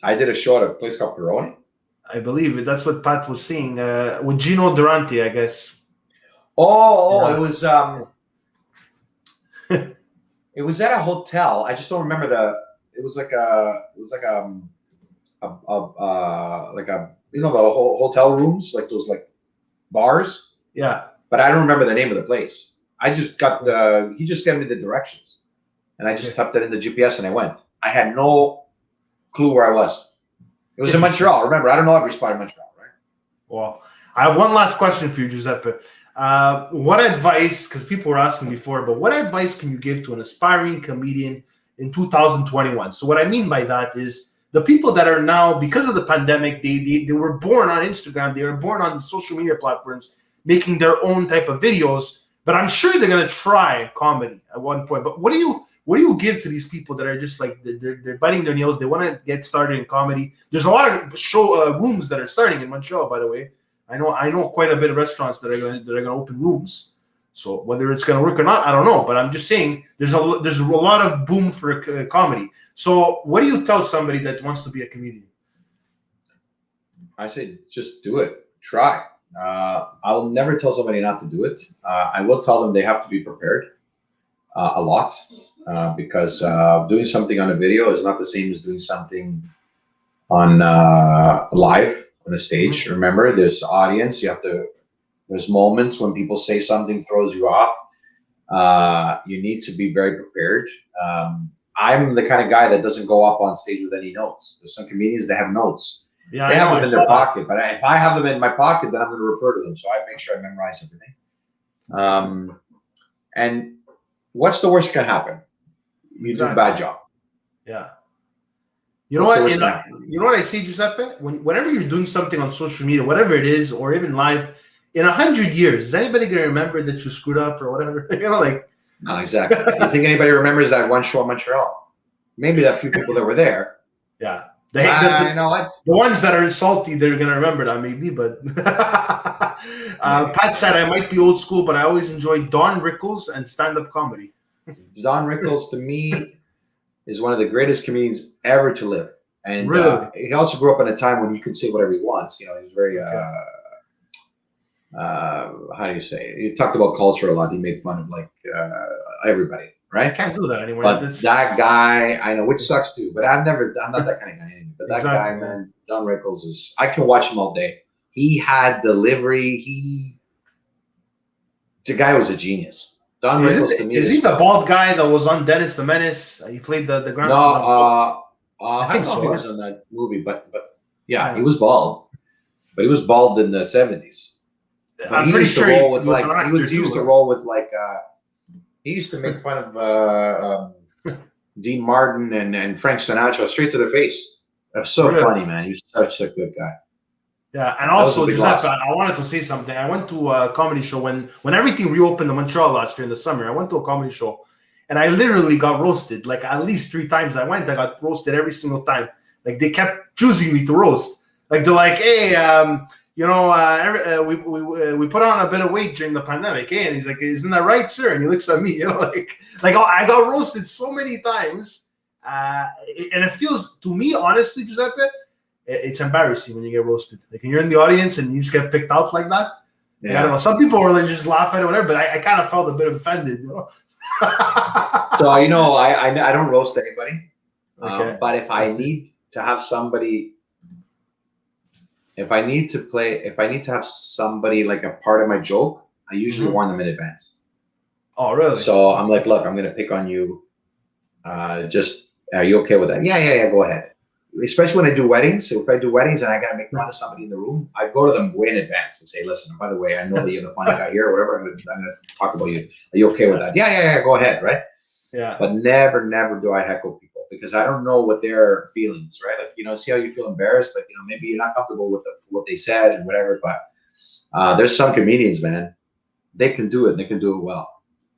I did a show at a place called Peroni. I believe that's what Pat was saying with Gino Durante, I guess. Oh, yeah. It was at a hotel. I just don't remember It was like the hotel rooms, like those like bars. Yeah. But I don't remember the name of the place. I just got he just gave me the directions, and I just typed it in the GPS and I went. I had no clue where I was. It was in Montreal. Remember, I don't know every spot in Montreal, right? Well, I have one last question for you, Giuseppe. What advice, because people were asking before, but what advice can you give to an aspiring comedian in 2021? So what I mean by that is the people that are now, because of the pandemic, they were born on Instagram, they were born on the social media platforms, making their own type of videos, but I'm sure they're going to try comedy at one point. But what do you give to these people that are just like, they're biting their nails, they want to get started in comedy? There's a lot of rooms that are starting in Montreal, by the way. I know quite a bit of restaurants that are going to open rooms. So whether it's going to work or not, I don't know. But I'm just saying there's a lot of boom for comedy. So what do you tell somebody that wants to be a comedian? I say just do it. Try. I'll never tell somebody not to do it. I will tell them they have to be prepared a lot because doing something on a video is not the same as doing something on live. On a stage, remember, there's audience. There's moments when people say something throws you off. You need to be very prepared. I'm the kind of guy that doesn't go up on stage with any notes. There's some comedians that have notes. Yeah, they have them in their pocket, but if I have them in my pocket, then I'm going to refer to them. So I make sure I memorize everything. And what's the worst that can happen? You do a bad job. Yeah. You know what? You know what I see, Giuseppe? Whenever you're doing something on social media, whatever it is, or even live, in 100 years, is anybody going to remember that you screwed up or whatever? No, exactly. You think anybody remembers that one show in Montreal? Maybe that few people that were there. Yeah. You know what? The ones that are salty, they're going to remember that maybe. But Pat said I might be old school, but I always enjoyed Don Rickles and stand-up comedy. Don Rickles, to me, is one of the greatest comedians ever to live. And really? He also grew up in a time when he could say whatever he wants. You know, he was very, how do you say it? He talked about culture a lot. He made fun of like everybody, right? I can't do that anymore. But that guy, I know, which sucks too, but I'm not that kind of guy anymore. But that guy, man, Don Rickles I can watch him all day. He had delivery. The guy was a genius. Don Rickles to me is he the bald guy that was on Dennis the Menace? He played the grandfather. No, I think so. He was on that movie, but yeah, he was bald, but he was bald in the 70s. I'm pretty sure he used to roll with like he used to make fun of Dean Martin and Frank Sinatra straight to their face. That's so funny, man. He was such a good guy. Yeah, and also, Giuseppe, I wanted to say something. I went to a comedy show when everything reopened in Montreal last year in the summer. I went to a comedy show, and I literally got roasted. Like at least 3 times I went, I got roasted every single time. Like they kept choosing me to roast. Like they're like, hey, we put on a bit of weight during the pandemic. Hey, and he's like, isn't that right, sir? And he looks at me, like I got roasted so many times, and it feels to me, honestly, Giuseppe. It's embarrassing when you get roasted. Like when you're in the audience and you just get picked out like that. Yeah. Like, I don't know. Some people were like just laugh at it, whatever. But I kind of felt a bit offended. So I don't roast anybody. Okay. But if I need to have somebody if I need to have somebody like a part of my joke, I usually warn them in advance. Oh, really? So I'm like, look, I'm going to pick on you. Just, are you okay with that? Yeah, go ahead. Especially when I do weddings. So if I do weddings and I got to make fun of somebody in the room, I go to them way in advance and say, listen, by the way, I know that you're the funny guy here or whatever. I'm going to talk about you. Are you okay with that? Yeah, go ahead, right? Yeah. But never do I heckle people because I don't know what their feelings, right? Like, see how you feel embarrassed? Like, maybe you're not comfortable with what they said and whatever, but there's some comedians, man, they can do it and they can do it well.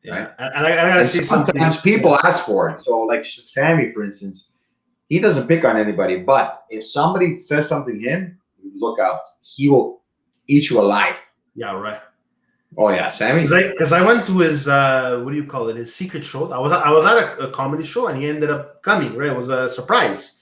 Yeah. Right? And I gotta say sometimes people ask for it. So like Sammy, for instance, he doesn't pick on anybody, but if somebody says something to him, look out. He will eat you alive. Yeah, right. Oh yeah, Sammy. Because I went to his what do you call it? His secret show. I was at a comedy show and he ended up coming. Right, it was a surprise.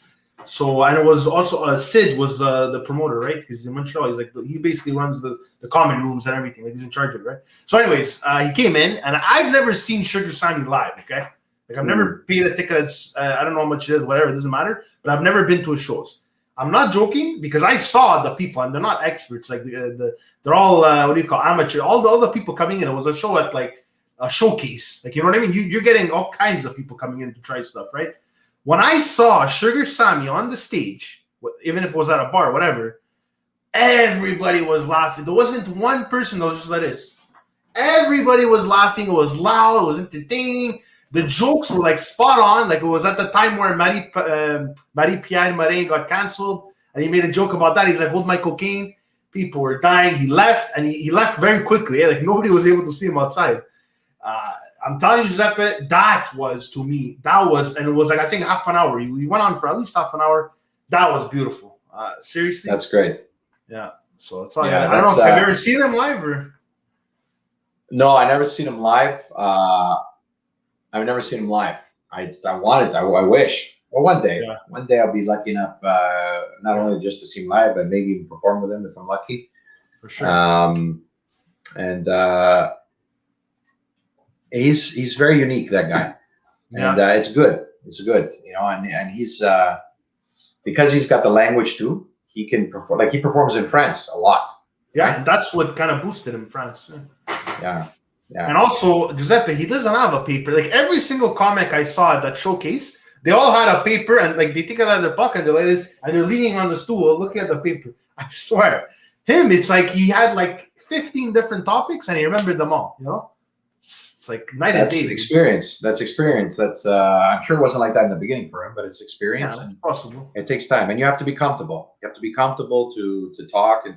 So and it was also Sid was the promoter, right? Because he's in Montreal. He's like he basically runs the comedy rooms and everything. Like he's in charge of it, right? So, anyways, he came in and I've never seen Sugar Sammy live. Okay, like I've never paid a ticket. I don't know how much it is, whatever. It doesn't matter. But I've never been to his shows. I'm not joking because I saw the people and they're not experts. Like they're all what do you call amateur? All the people coming in. It was a show at like a showcase. Like you know what I mean? You're getting all kinds of people coming in to try stuff, right? When I saw Sugar Sammy on the stage, even if it was at a bar, whatever, everybody was laughing. There wasn't one person that was just like this. Everybody was laughing. It was loud. It was entertaining. The jokes were like spot on. Like it was at the time where Marie-Pierre Morin got canceled, and he made a joke about that. He's like, "Hold my cocaine." People were dying. He left, and he left very quickly. Like nobody was able to see him outside. I'm telling you, Giuseppe, that was to me. And it was like I think half an hour. He went on for at least half an hour. That was beautiful. Seriously, that's great. Yeah. So it's all. Yeah, I don't know if I've ever seen him live or. No, I never seen him live. I've never seen him live. I wish. Well, one day I'll be lucky enough, not only just to see him live, but maybe even perform with him if I'm lucky. For sure. He's very unique, that guy, and it's good. It's good, and he's because he's got the language too. He can perform. Like he performs in France a lot. Yeah, right? And that's what kind of boosted him in France. Yeah. And also, Giuseppe, he doesn't have a paper. Like every single comic I saw at that showcase, they all had a paper and like they take it out of their pocket, and they're leaning on the stool looking at the paper. I swear. Him, it's like he had like 15 different topics and he remembered them all, It's like night and day. That's experience. That's I'm sure it wasn't like that in the beginning for him, but it's experience. Yeah, it's possible. It takes time. And you have to be comfortable. You have to be comfortable to talk and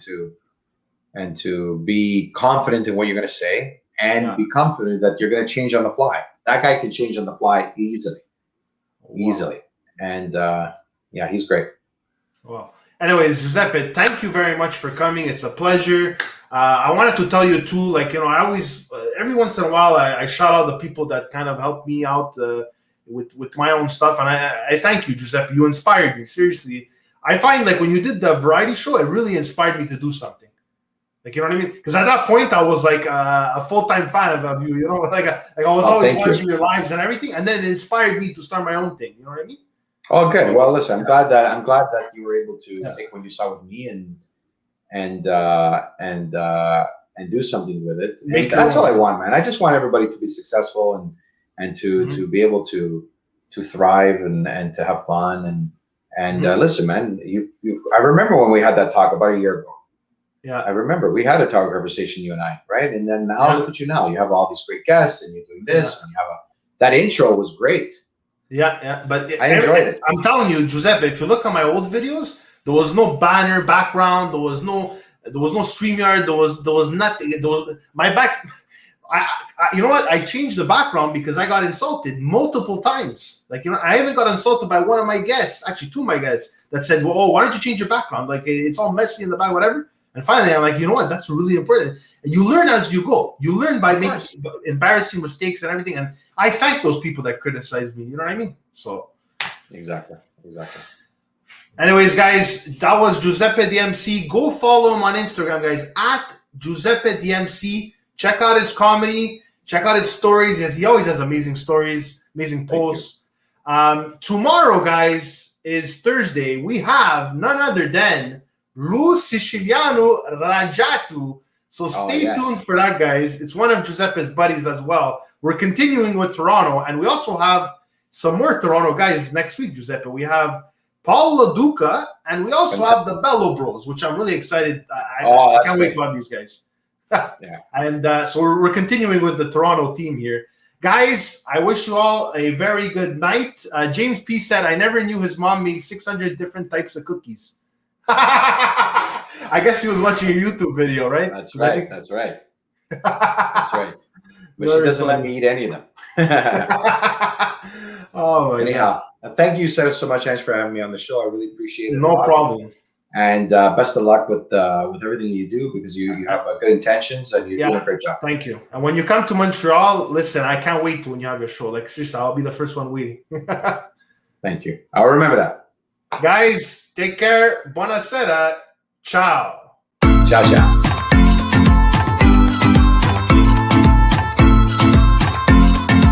to be confident in what you're gonna say. And be confident that you're going to change on the fly. That guy can change on the fly easily. And he's great. Well, anyways, Giuseppe, thank you very much for coming. It's a pleasure. I wanted to tell you too, like, I always, every once in a while, I shout out the people that kind of help me out with my own stuff. And I thank you, Giuseppe. You inspired me. Seriously. I find like when you did the variety show, it really inspired me to do something. Like, you know what I mean? Because at that point, I was like a full-time fan of you, like I was always watching your lives and everything. And then it inspired me to start my own thing. You know what I mean? Oh, good. Well, listen, I'm glad that you were able to take what you saw with me and do something with it. And that's all I want, man. I just want everybody to be successful and to be able to thrive and to have fun and listen, man. I remember when we had that talk about a year ago. Yeah, I remember we had a conversation, you and I, right? And then now look at you now. You have all these great guests, and you're doing this, and you have that intro was great. Yeah, but I enjoyed it. I'm telling you, Giuseppe, if you look at my old videos, there was no banner background, there was no StreamYard, there was nothing. There was my back. You know what? I changed the background because I got insulted multiple times. Like, I even got insulted by one of my guests, actually two of my guests, that said, "Well, oh, why don't you change your background? Like, it's all messy in the back, whatever." And finally, I'm like, you know what? That's really important. And you learn as you go. You learn by making embarrassing mistakes and everything. And I thank those people that criticize me. You know what I mean? So exactly. Anyways, guys, that was Giuseppe DMC. Go follow him on Instagram, guys, at Giuseppe DMC. Check out his comedy. Check out his stories. He always has amazing stories, amazing posts. Tomorrow, guys, is Thursday. We have none other than Lu Siciliano Rajatu. So stay tuned for that, guys. It's one of Giuseppe's buddies as well. We're continuing with Toronto, and we also have some more Toronto guys next week, Giuseppe. We have Paul LaDuca, and we also have the Bello Bros, which I'm really excited. I can't wait to have these guys. Yeah. And so we're continuing with the Toronto team here. Guys, I wish you all a very good night. James P. said, I never knew his mom made 600 different types of cookies. I guess he was watching a YouTube video, right? That's right. That's right. That's right. But she doesn't let me eat any of them. Oh my Anyhow, thank you so much, Ange, for having me on the show. I really appreciate it. No problem. And best of luck with everything you do, because you have good intentions and you're doing a great job. Thank you. And when you come to Montreal, listen, I can't wait when you have your show. Like, seriously, I'll be the first one waiting. Thank you. I'll remember that. Guys, take care. Buonasera. Ciao. Ciao, ciao.